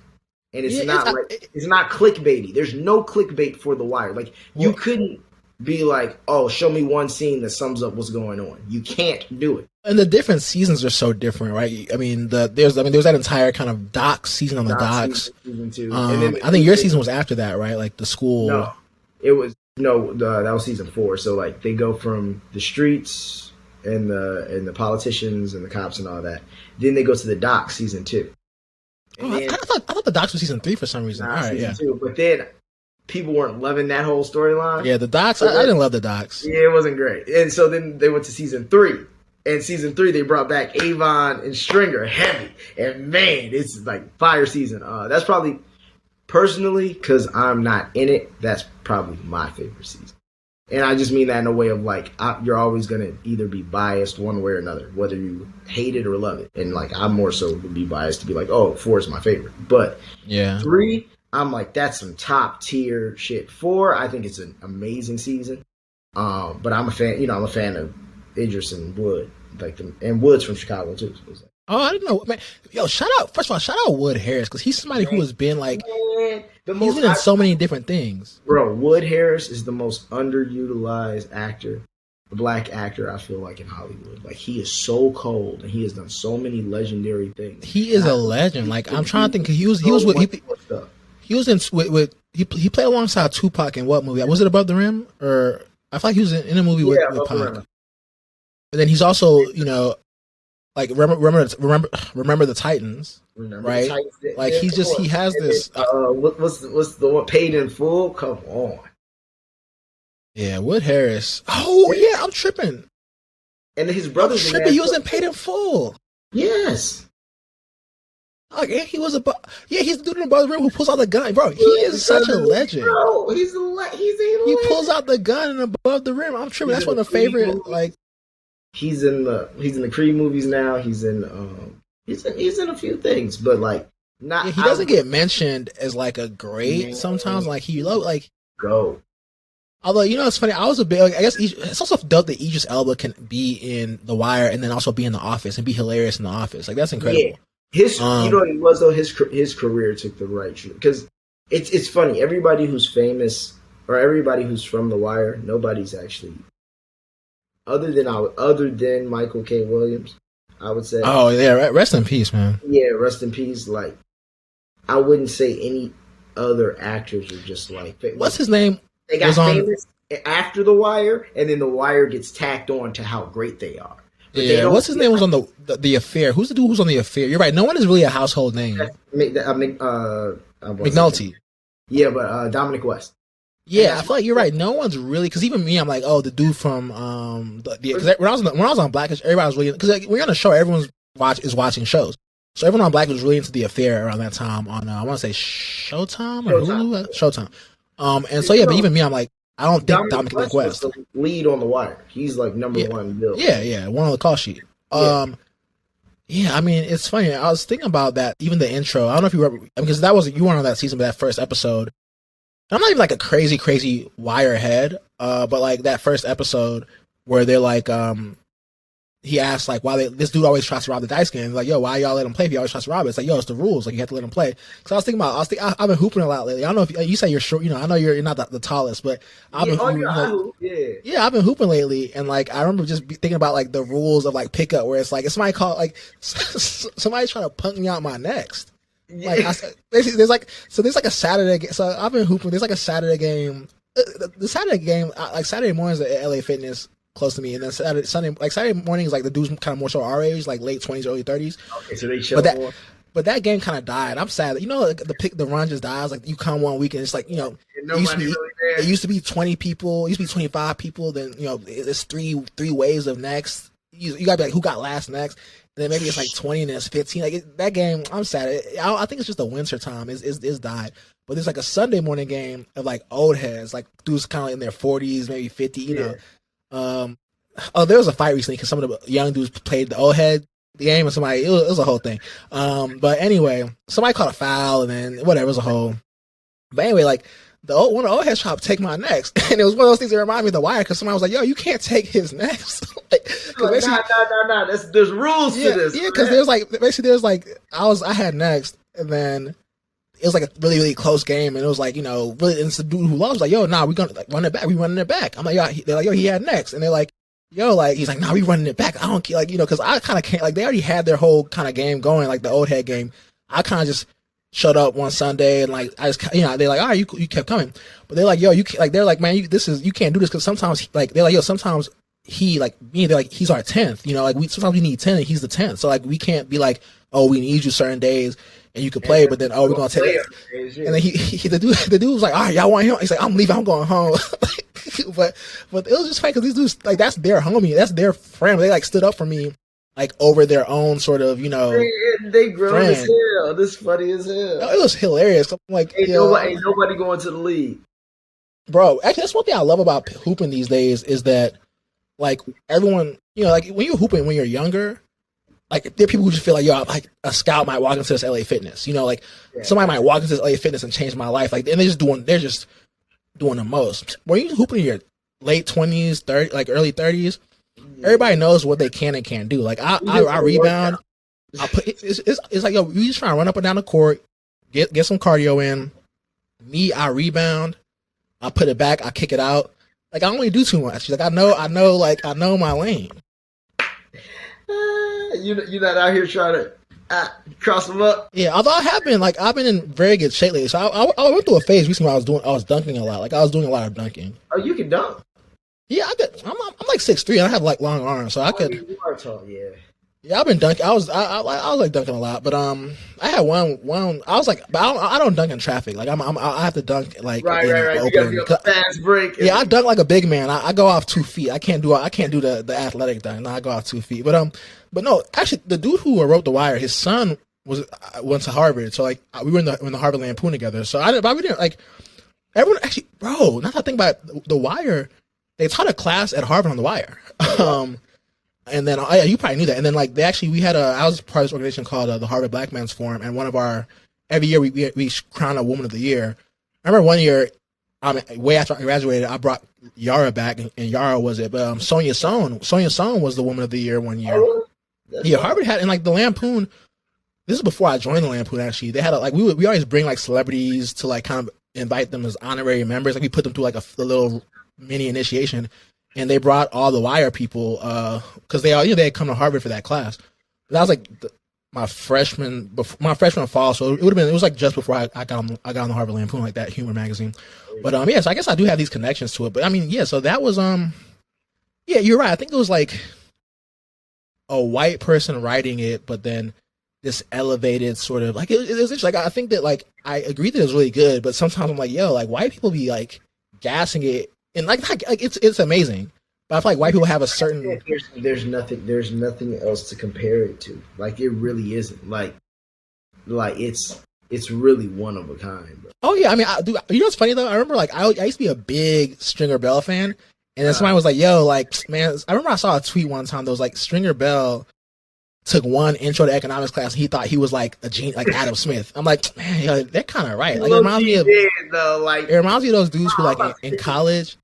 And it's not clickbaity. There's no clickbait for The Wire. Like, you couldn't be like, oh, show me one scene that sums up what's going on. You can't do it. And the different seasons are so different, right? I mean, there's that entire kind of doc season on the docks. Season 2. I think your season was after that, right? Like the school. No, that was season 4. So like they go from the streets and the politicians and the cops and all that. Then they go to the docks, season 2. I thought the docs was season 3 for some reason. All right, season 2. But then people weren't loving that whole storyline. Yeah, the docs. I didn't love the docs. Yeah, it wasn't great. And so then they went to season 3. And season 3, they brought back Avon and Stringer, heavy. And man, it's like fire season. That's probably personally, because I'm not in it, that's probably my favorite season. And I just mean that in a way of like, you're always going to either be biased one way or another, whether you hate it or love it. And like, I'm more so would be biased to be like, oh, 4 is my favorite. But Yeah. 3, I'm like, that's some top tier shit. 4, I think it's an amazing season. But I'm a fan, I'm a fan of Idris and Wood, and Wood's from Chicago too. So it's like, Oh, I didn't know, man. Yo, first of all, shout out Wood Harris, because he's somebody who has been like, man, he's been in so many different things. Bro, Wood Harris is the most underutilized actor, black actor, I feel like, in Hollywood. Like, he is so cold, and he has done so many legendary things. He is a legend. Like, I'm trying to think, he was he played alongside Tupac in what movie? Was it Above the Rim? Or I feel like he was in a movie with Pac. And then he's also, like remember the Titans, right? The Titans, like he has this. What's the one? Paid in Full? Come on. Yeah, Wood Harris. Oh yeah, I'm tripping. And his brother's tripping. He was in Paid in Full. Yes. Oh yeah, he was he's the dude in Above the Rim who pulls out the gun, bro. He is such a legend. Bro, he's a legend. He pulls out the gun in Above the Rim. I'm tripping. That's one of the favorite like. He's in the Creed movies now. He's in a few things, but like not. Yeah, he doesn't get mentioned as like a great sometimes. Like go. Although it's funny, I was a bit. Like, I guess it's also dope that Idris Elba can be in The Wire and then also be in The Office and be hilarious in The Office. Like that's incredible. Yeah. You know what it was though. His career took the right track because it's funny. Everybody who's famous or everybody who's from The Wire, nobody's actually. Other than Michael K. Williams, I would say. Oh yeah, rest in peace, man. Yeah, rest in peace. Like, I wouldn't say any other actors are just like. What's his name? They got famous after The Wire, and then The Wire gets tacked on to how great they are. But yeah, what's his name was on the Affair? Who's the dude who's on the Affair? You're right. No one is really a household name. McNulty. Yeah, but Dominic West. Yeah, I feel like you're right. No one's really, because even me, I'm like, oh, the dude from when I was on Blackish, everybody was really, because like, when you're on a show, everyone's watching shows. So everyone on Black was really into The Affair around that time on I want to say Showtime or Hulu? Showtime. And so yeah, but even me, I'm like, I don't think Dominic West was the lead on The Wire. He's like number one. Bill. Yeah, one on the call sheet. Yeah, I mean, it's funny. I was thinking about that, even the intro. I don't know if you remember, because you weren't on that season, but that first episode. I'm not even like a crazy Wire head, but like that first episode where they're like, he asks like why this dude always tries to rob the dice game. Like, yo, why y'all let him play if he always tries to rob it? It's like, yo, it's the rules. Like you have to let him play. So I was thinking I've been hooping a lot lately. I don't know if you say you're short. I know you're not the tallest, but I've been I've been hooping lately, and like I remember just thinking about like the rules of like pickup, where it's like if somebody somebody's trying to punk me out my next. Like there's like a Saturday. So I've been hooping. There's like a Saturday game. The Saturday game, like Saturday mornings at LA Fitness close to me, and then Saturday morning is like the dudes kind of more so our age, like late 20s, early 30s. Okay, so they chill more. But that game kind of died. I'm sad. The run just dies. Like you come one weekend, it's like it used to be 20 people. It used to be 25 people. Then it's three waves of next. You gotta be like who got last next. And then maybe it's like 20 and then it's 15. Like that game, I'm sad. I think it's just the winter time. It's died. But there's like a Sunday morning game of like old heads, like dudes kind of in their 40s, maybe 50. There was a fight recently because some of the young dudes played the old head game, and somebody it was a whole thing. But anyway, somebody caught a foul, and then whatever, it was a whole. But anyway, like one of the old heads tried to take my next, and it was one of those things that reminded me of The Wire because somebody was like, "Yo, you can't take his next." Nah. There's rules to this. Yeah, because there's like I had next, and then it was like a really, really close game, and it was like, really, and it's the dude who loves like, yo, nah, we're gonna like run it back. We running it back. I'm like, yo, they're like, yo, he had next, and they're like, yo, like he's like, nah, we running it back. I don't like, because I kind of can't, like, they already had their whole kind of game going, like the old head game. I kind of just showed up one Sunday and like I just, they're like, all right, you kept coming, but they're like, yo, you like, they're like, man, you can't do this because sometimes like they're like, yo, sometimes he like me, they're like, he's our 10th, like sometimes we need 10 and he's the 10th, so like we can't be like, oh, we need you certain days and you can play, but then we're gonna take it. And then the dude was like, all right, y'all want him? He's like, I'm leaving, I'm going home. but it was just funny because these dudes, like, that's their homie, that's their friend. They like stood up for me like over their own sort of, They grown as friend. hell. This funny as hell. It was hilarious. I'm like, Ain't nobody going to the league. bro, actually, that's one thing I love about hooping these days is that, like, everyone, like, when you're hooping when you're younger, like, there are people who just feel like, yo, like, a scout might walk into this LA Fitness, like, somebody might walk into this LA Fitness and change my life, like, and they're just doing the most. When you hooping in your late 20s, 30, like, early 30s, everybody knows what they can and can't do. Like, I rebound. It's like, yo, you just trying to run up and down the court, get some cardio in. Me, I rebound. I put it back. I kick it out. Like, I don't really do too much. Like, I know my lane. You're not out here trying to cross them up. Yeah, although I've been in very good shape lately. So I went through a phase recently where I was dunking a lot. Like, I was doing a lot of dunking. Oh, you can dunk. Yeah, I'm like 6'3" and I have like long arms, so I could. You are tall, yeah. Yeah, I've been dunking. I was like dunking a lot, but I had one. I was like, but I don't dunk in traffic. Like I have to dunk like right. You gotta be a fast break. Yeah, I dunk like a big man. I go off 2 feet. I can't do the athletic dunk. No, I go off 2 feet. But no, actually, the dude who wrote The Wire, his son went to Harvard. So like we were in the Harvard Lampoon together. So we didn't like everyone actually, bro. Now that I think about it, The Wire, they taught a class at Harvard on The Wire. And then you probably knew that. And then like I was part of this organization called the Harvard Black Men's Forum, and every year we crown a Woman of the Year. I remember one year, way after I graduated, I brought Yara back, and Yara was it, but Sonia Sohn was the Woman of the Year one year. Oh, yeah, Harvard had, and like the Lampoon. This is before I joined the Lampoon. Actually, they had we always bring like celebrities to like kind of invite them as honorary members. Like we put them through like a little mini initiation. And they brought all the Wire people because they had come to Harvard for that class. But that was like my freshman fall, so it was like just before I got on the Harvard Lampoon, like that humor magazine. But so I guess I do have these connections to it. But I mean, yeah, so that was yeah, you're right. I think it was like a white person writing it, but then this elevated sort of like it was interesting. Like I think that like I agree that it was really good, but sometimes I'm like, yo, like white people be like gassing it. And like it's amazing, but I feel like white people have a certain. There's nothing else to compare it to. Like it really isn't. Like it's really one of a kind. Bro. Oh yeah, I mean, you know what's funny though? I remember like I used to be a big Stringer Bell fan, and then somebody was like, "Yo, like man," I remember I saw a tweet one time that was like Stringer Bell took one intro to economics class. And he thought he was like a genius, like Adam Smith. I'm like, man, yo, they're kind of right. Like it reminds me of those dudes who like in college.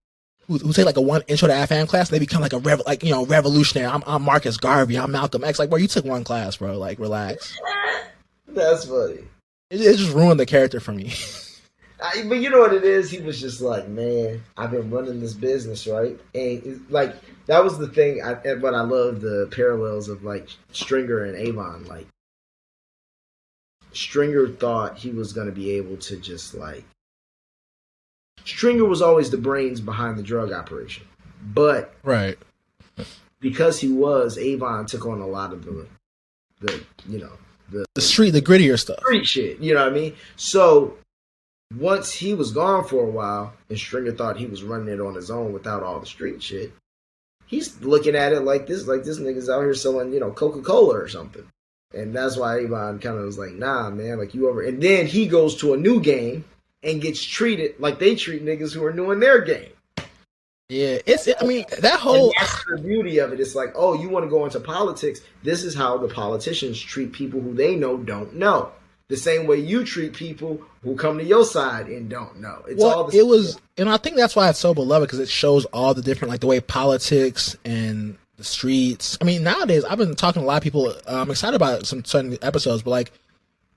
Who take like a one intro to AFAM class, they become like revolutionary. I'm Marcus Garvey, I'm Malcolm X. Like, bro, you took one class, bro. Like, relax. That's funny. It just ruined the character for me. But you know what it is? He was just like, man, I've been running this business, right? And like that was the thing. But I love the parallels of like Stringer and Avon. Like Stringer thought he was going to be able to just like. Stringer was always the brains behind the drug operation, but right because he was, Avon took on a lot of the grittier stuff, street shit. You know what I mean? So once he was gone for a while, and Stringer thought he was running it on his own without all the street shit, he's looking at it like this nigga's out here selling Coca-Cola or something, and that's why Avon kind of was like, nah, man, like you over. And then he goes to a new game. And gets treated like they treat niggas who are new in their game. Yeah, I mean, that whole. And that's the beauty of it. It's like, oh, you want to go into politics. This is how the politicians treat people who they don't know. The same way you treat people who come to your side and don't know. It's all the same. And I think that's why it's so beloved because it shows all the different, like the way politics and the streets. I mean, nowadays, I've been talking to a lot of people. I'm excited about some certain episodes, but like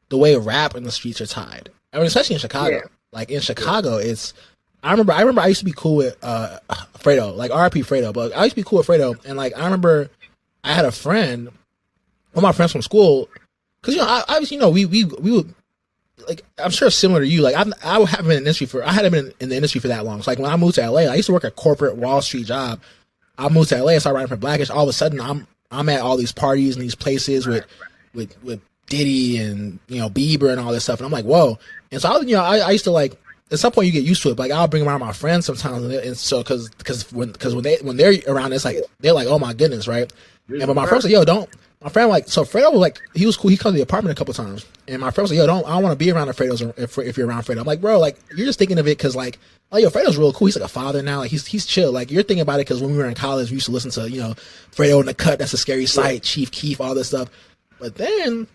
the way rap and the streets are tied. I mean, especially in Chicago. Yeah. Like in Chicago, it's. I remember I used to be cool with Fredo, like R.I.P. Fredo, but I used to be cool with Fredo, and like I remember I had a friend, one of my friends from school, because we would, like, I'm sure similar to you, like I haven't been in the industry I hadn't been in the industry for that long. So like when I moved to LA, I used to work a corporate Wall Street job. I moved to LA, I started writing for Blackish. All of a sudden, I'm at all these parties and these places with Diddy and Bieber and all this stuff, and I'm like, whoa. And so I used to like, at some point you get used to it. But like I'll bring around my friends sometimes, and so because when they're around, it's like they're like, oh my goodness, right? And but my friend was like, yo, don't. My friend like so Fredo was like he was cool. He come to the apartment a couple times, and my friend was like, yo, don't. I don't want to be around the Fredos if you're around Fredo. I'm like, bro, like you're just thinking of it because like, oh, yo, Fredo's real cool. He's like a father now. Like he's chill. Like you're thinking about it because when we were in college, we used to listen to Fredo in the Cut. That's a Scary Sight. Chief Keef, all this stuff. But then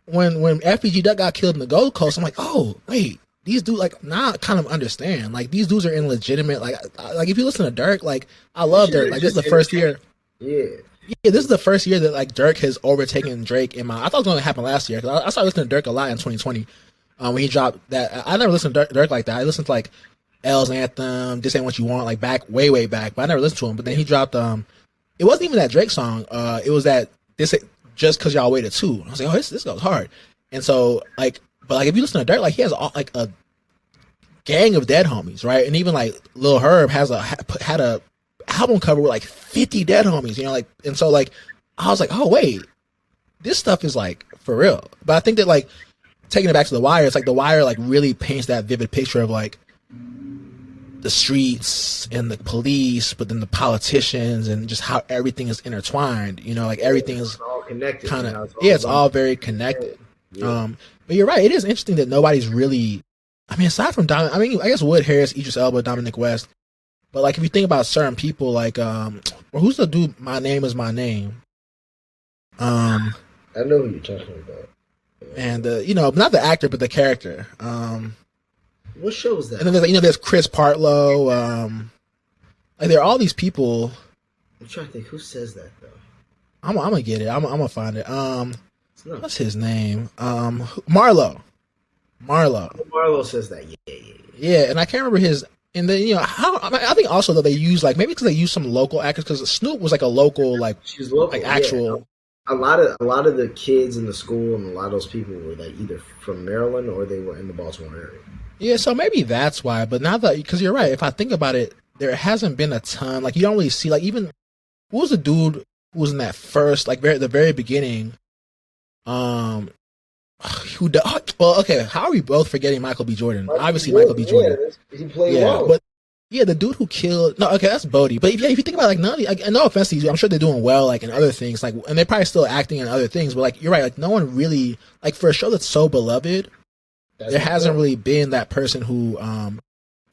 when FBG Duck got killed in the Gold Coast, I'm like, oh wait. These dudes, like, now I kind of understand. Like, these dudes are in legitimate, like if you listen to Dirk, like, I love Dirk. Like, this is the first year. Yeah, this is the first year that, like, Dirk has overtaken Drake in my, I thought it was going to happen last year, because I started listening to Dirk a lot in 2020, when he dropped that. I never listened to Dirk like that. I listened to, like, L's Anthem, This Ain't What You Want, like, way back, but I never listened to him. But then he dropped, it wasn't even that Drake song, it was that, Just Cause Y'all Waited Too. I was like, oh, this goes hard. And so, like, but like if you listen to Dirk, like he has like a gang of dead homies, right? And even like Lil Herb had a album cover with like 50 dead homies, like, and so like I was like, oh wait, this stuff is like for real. But I think that like taking it back to The Wire, it's like The Wire like really paints that vivid picture of like the streets and the police, but then the politicians and just how everything is intertwined. Like everything is all connected. Kind of it's all very connected. Yeah. But you're right. It is interesting that nobody's really. I mean, aside from I guess Wood Harris, Idris Elba, Dominic West. But like, if you think about certain people, like, who's the dude? My Name Is My Name. I know who you're talking about. And not the actor, but the character. What show was that? And then there's Chris Partlow. Like there are all these people. I'm trying to think who says that though. I'm gonna get it. I'm gonna find it. What's his name? Marlo. Marlo says that. Yeah, and I can't remember his. And then I think also that they use like maybe because they use some local actors because Snoop was like a local like she's local, like actual. Yeah. A lot of the kids in the school and a lot of those people were like either from Maryland or they were in the Baltimore area. Yeah, so maybe that's why. But now that because you're right, if I think about it, there hasn't been a ton. Like you don't really see like even who was the dude who was in that first like the very beginning. Well, okay. How are we both forgetting Michael B. Jordan? Obviously, Michael B. Jordan. Yeah, he played well. But the dude who killed. No, okay, that's Bodie. But if you think about like no offense to you, I'm sure they're doing well like in other things, like, and they're probably still acting in other things. But like you're right, like no one really like for a show that's so beloved, there hasn't really been that person who. And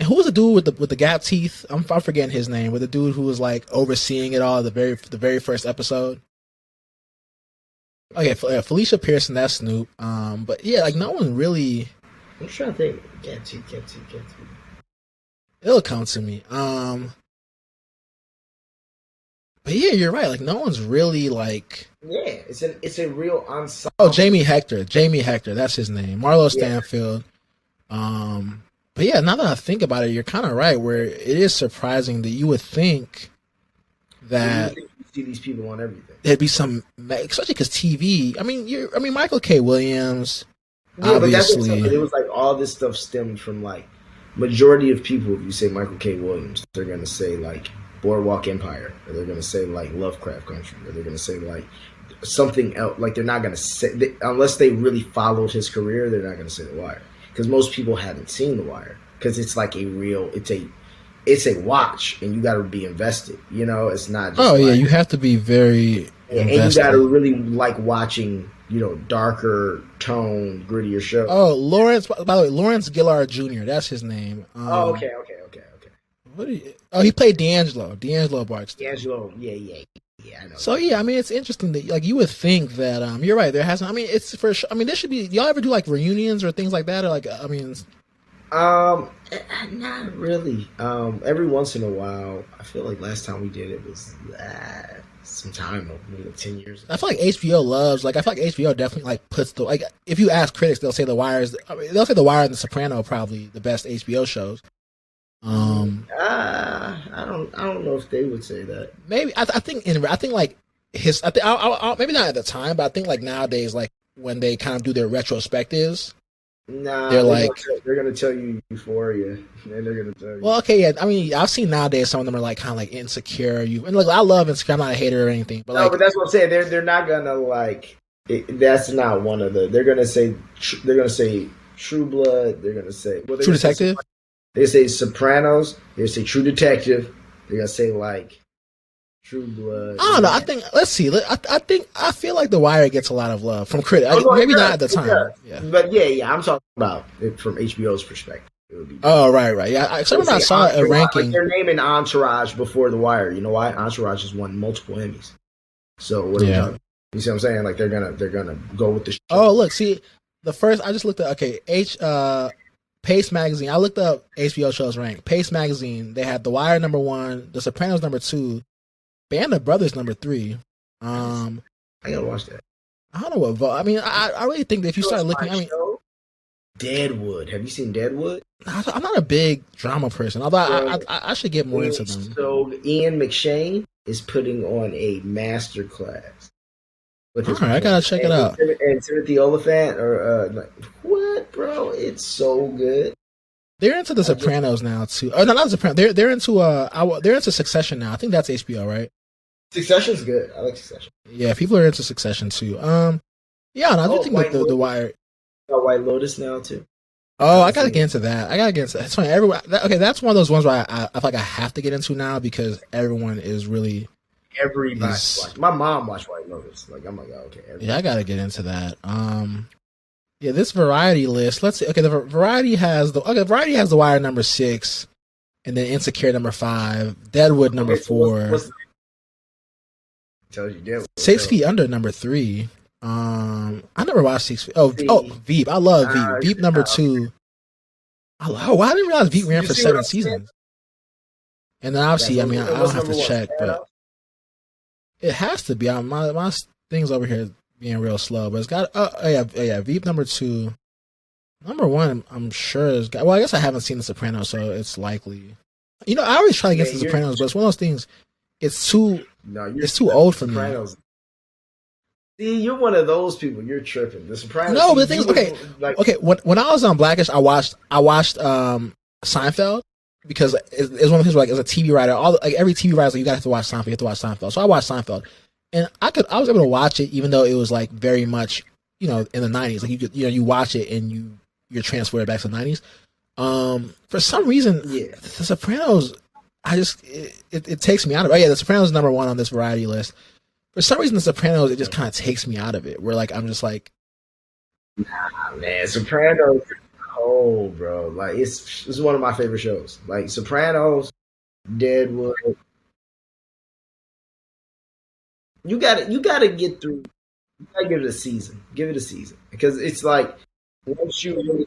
who was the dude with the gap teeth? I'm forgetting his name. With the dude who was like overseeing it all the very first episode. Okay, Felicia Pearson, that's Snoop. But yeah, like no one really. I'm trying to think. Get to. It'll come to me. But yeah, you're right. Like no one's really like. Yeah, it's a real ensemble. Oh, Jamie Hector, that's his name. Marlo Stanfield. But yeah, now that I think about it, you're kind of right. Where it is surprising that you would think that. See these people on everything. There'd be some, especially because TV. I mean, Michael K. Williams. Yeah, obviously, but that's it was like all this stuff stemmed from like majority of people. If you say Michael K. Williams, they're gonna say like Boardwalk Empire, or they're gonna say like Lovecraft Country, or they're gonna say like something else. Like they're not gonna say unless they really followed his career. They're not gonna say The Wire because most people haven't seen The Wire because it's like it's a watch, and you got to be invested. It's not. Just you have to be very. And you got to really like watching, darker tone, grittier show. Oh, Lawrence. By the way, Lawrence Gillard Jr. That's his name. Okay. What do you? Oh, he played D'Angelo Barksdale. D'Angelo, yeah, I know. So yeah, I mean, it's interesting that like you would think that you're right. There hasn't. I mean, it's for sure. I mean, there should be. Y'all ever do like reunions or things like that? Or like, I mean. Not really. Every once in a while, I feel like last time we did it was some time ago, maybe 10 years ago. I feel like HBO definitely like puts the like. If you ask critics, they'll say The Wire is. They'll say The Wire and The Soprano are probably the best HBO shows. I don't know if they would say that. Maybe I think like his. Maybe not at the time, but I think like nowadays, like when they kind of do their retrospectives. Nah, they're gonna tell you Euphoria, and they're gonna tell you. Well, okay, yeah. I mean, I've seen nowadays some of them are like kind of like Insecure. And look, I love Insecure. I'm not a hater or anything, but but that's what I'm saying. They're not gonna like. That's not one of the. They're gonna say True Blood. They're gonna say well. They're True gonna say Detective. they say Sopranos. They say True Detective. They're gonna say like True Blood. I don't know. I think let's see. I feel like The Wire gets a lot of love from critics. Oh, no, Maybe it not does, at the it time. does. Yeah. But yeah. I'm talking about it from HBO's perspective. It would be. Oh right. Yeah. I remember I saw a ranking. Like they're naming Entourage before The Wire. You know why? Entourage has won multiple Emmys. So what are we talking? You see what I'm saying? Like they're gonna go with the show. Oh look, see the first I just looked at Pace Magazine. I looked up HBO shows ranked. Pace Magazine, they had The Wire number 1, The Sopranos number 2, Band of Brothers number 3. I gotta watch that. I don't know what vote. I mean, I really think that if you start looking, I mean, Deadwood. Have you seen Deadwood? I'm not a big drama person, although I should get more into them. So Ian McShane is putting on a master class. All right, I gotta check it out. And Timothy Oliphant, or like, what, bro? It's so good. They're into The Sopranos now too. Oh no, not The Sopranos. They're into Succession now. I think that's HBO, right? Succession's good. I like Succession. Yeah, people are into Succession too. Yeah, and I do think that the Wire. Got White Lotus now too. Oh, I gotta get into that. It's funny. Okay, that's one of those ones where I feel like I have to get into now because everyone is really. Everybody watched. My mom watched White Lotus. Like I'm like, oh, okay. Yeah, I gotta get into that. Yeah, this Variety list. Let's see. Okay, the Variety has The Wire number 6, and then Insecure number 5, Deadwood number 4, tells you Deadwood. 6 Feet Under number 3. I never watched 6 Feet. Oh, Veep. I love Veep. Veep number 2. I didn't realize Veep ran for 7 seasons. And then obviously, I mean, I don't have to check, but it has to be. My thing's over here being real slow, but it's got. Yeah. Veep number 2, number 1. I'm sure is. Well, I guess I haven't seen The Sopranos, so it's likely. You know, I always try to get to The Sopranos, but it's one of those things. It's too. It's too old for me. See, you're one of those people. You're tripping. The Sopranos. No, but the thing is, okay. When I was on Blackish, I watched Seinfeld because it's one of the things where, like, as a TV writer, every TV writer, like, you have to watch Seinfeld. You have to watch Seinfeld. So I watched Seinfeld, and I was able to watch it even though it was like very much, you know, in the 90s. Like you watch it and you're transported back to the 90s. For some reason, The Sopranos, it takes me out of it. Oh yeah, The Sopranos is number 1 on this Variety list. For some reason, The Sopranos, it just kind of takes me out of it. Where, like, I'm just like, nah, man, Sopranos is cold, bro. Like, it's one of my favorite shows. Like Sopranos, Deadwood. You gotta get through. You gotta give it a season. Give it a season because it's like once you really.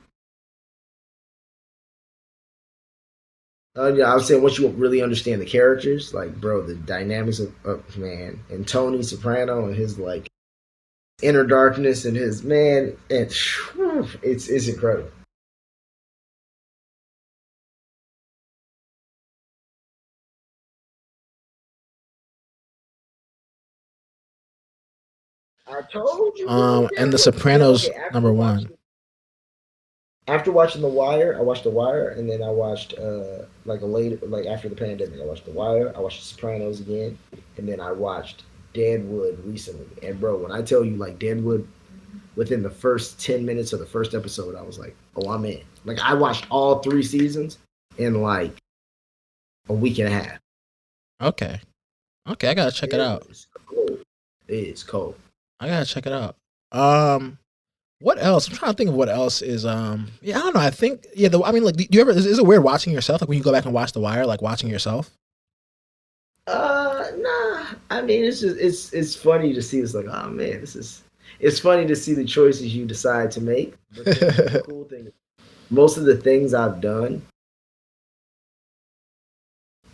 Yeah, I was saying once you really understand the characters, like, bro, the dynamics of man and Tony Soprano and his like inner darkness and his man, and it's incredible. I told you. And The Sopranos number 1. After watching The Wire, I watched The Wire, and then I watched like after the pandemic, I watched The Wire, I watched The Sopranos again, and then I watched Deadwood recently. And bro, when I tell you, like, Deadwood, within the first 10 minutes of the first episode, I was like, oh, I'm in. Like, I watched all 3 seasons in like a week and a half. Okay, I gotta check it out. It's cold. I gotta check it out. What else? I'm trying to think of what else is. Yeah, I don't know. I think I mean, like, do you ever? Is it weird watching yourself? Like when you go back and watch The Wire, like watching yourself. Nah. I mean, it's funny to see. It's like, oh man, it's funny to see the choices you decide to make. But the cool thing is, most of the things I've done,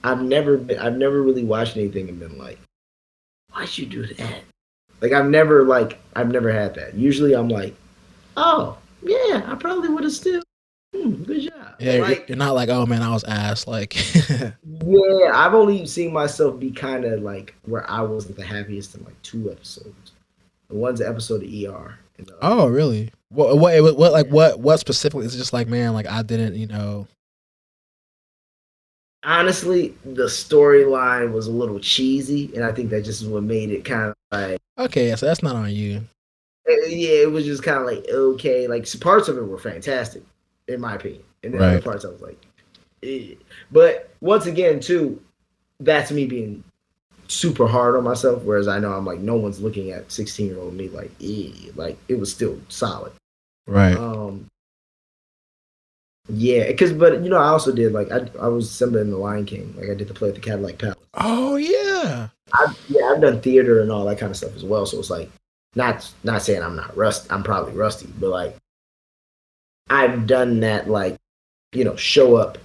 I've never really watched anything and been like, why'd you do that? Like I've never had that. Usually I'm like, oh yeah, I probably would have still. Good job. Yeah, like, you're not like, oh man, I was ass. Like, yeah, I've only seen myself be kind of like where I wasn't the happiest in like 2 episodes. The one's an episode of ER. Oh really? What specifically? Is it just like, man, like I didn't, you know. Honestly, the storyline was a little cheesy, and I think that just is what made it kind of like. Okay, so that's not on you. Yeah, it was just kind of like okay, like some parts of it were fantastic, in my opinion, and then other Right. parts I was like, eh. But once again, too, that's me being super hard on myself. Whereas I know I'm like, no one's looking at 16-year-old me like, like it was still solid. Right. Um, yeah, because but I also did like I was Simba in the Lion King. Like I did the play at the Cadillac Palace. Oh yeah. Yeah, I've done theater and all that kind of stuff as well. So it's like not saying I'm not rust. I'm probably rusty, but like I've done that. Like show up,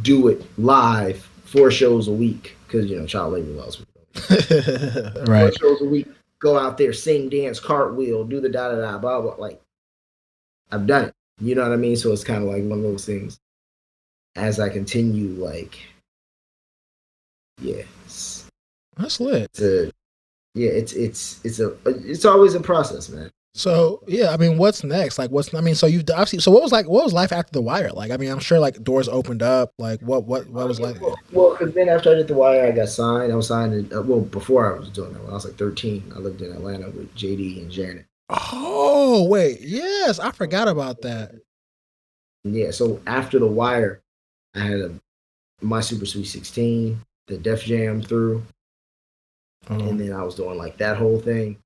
do it live, 4 shows a week because child labor laws. Four Right. shows a week. Go out there, sing, dance, cartwheel, do the da da da blah blah. Like I've done it. You know what I mean? So it's kind of like one of those things. As I continue, like yeah, That's lit. it's a yeah, it's always a process, man. So yeah, I mean, what's next? Like, what's I mean, so you've obviously. So what was life after The Wire like? I mean, I'm sure like doors opened up. Like, what was Yeah, like? well, because then after I did The Wire, I got signed. I was signed in, well before I was doing that when I was like 13. I lived in Atlanta with JD and Janet. Oh wait, yes, I forgot about that. Yeah, so after The Wire, I had My Super Sweet 16, the Def Jam through, Oh, and then I was doing like that whole thing.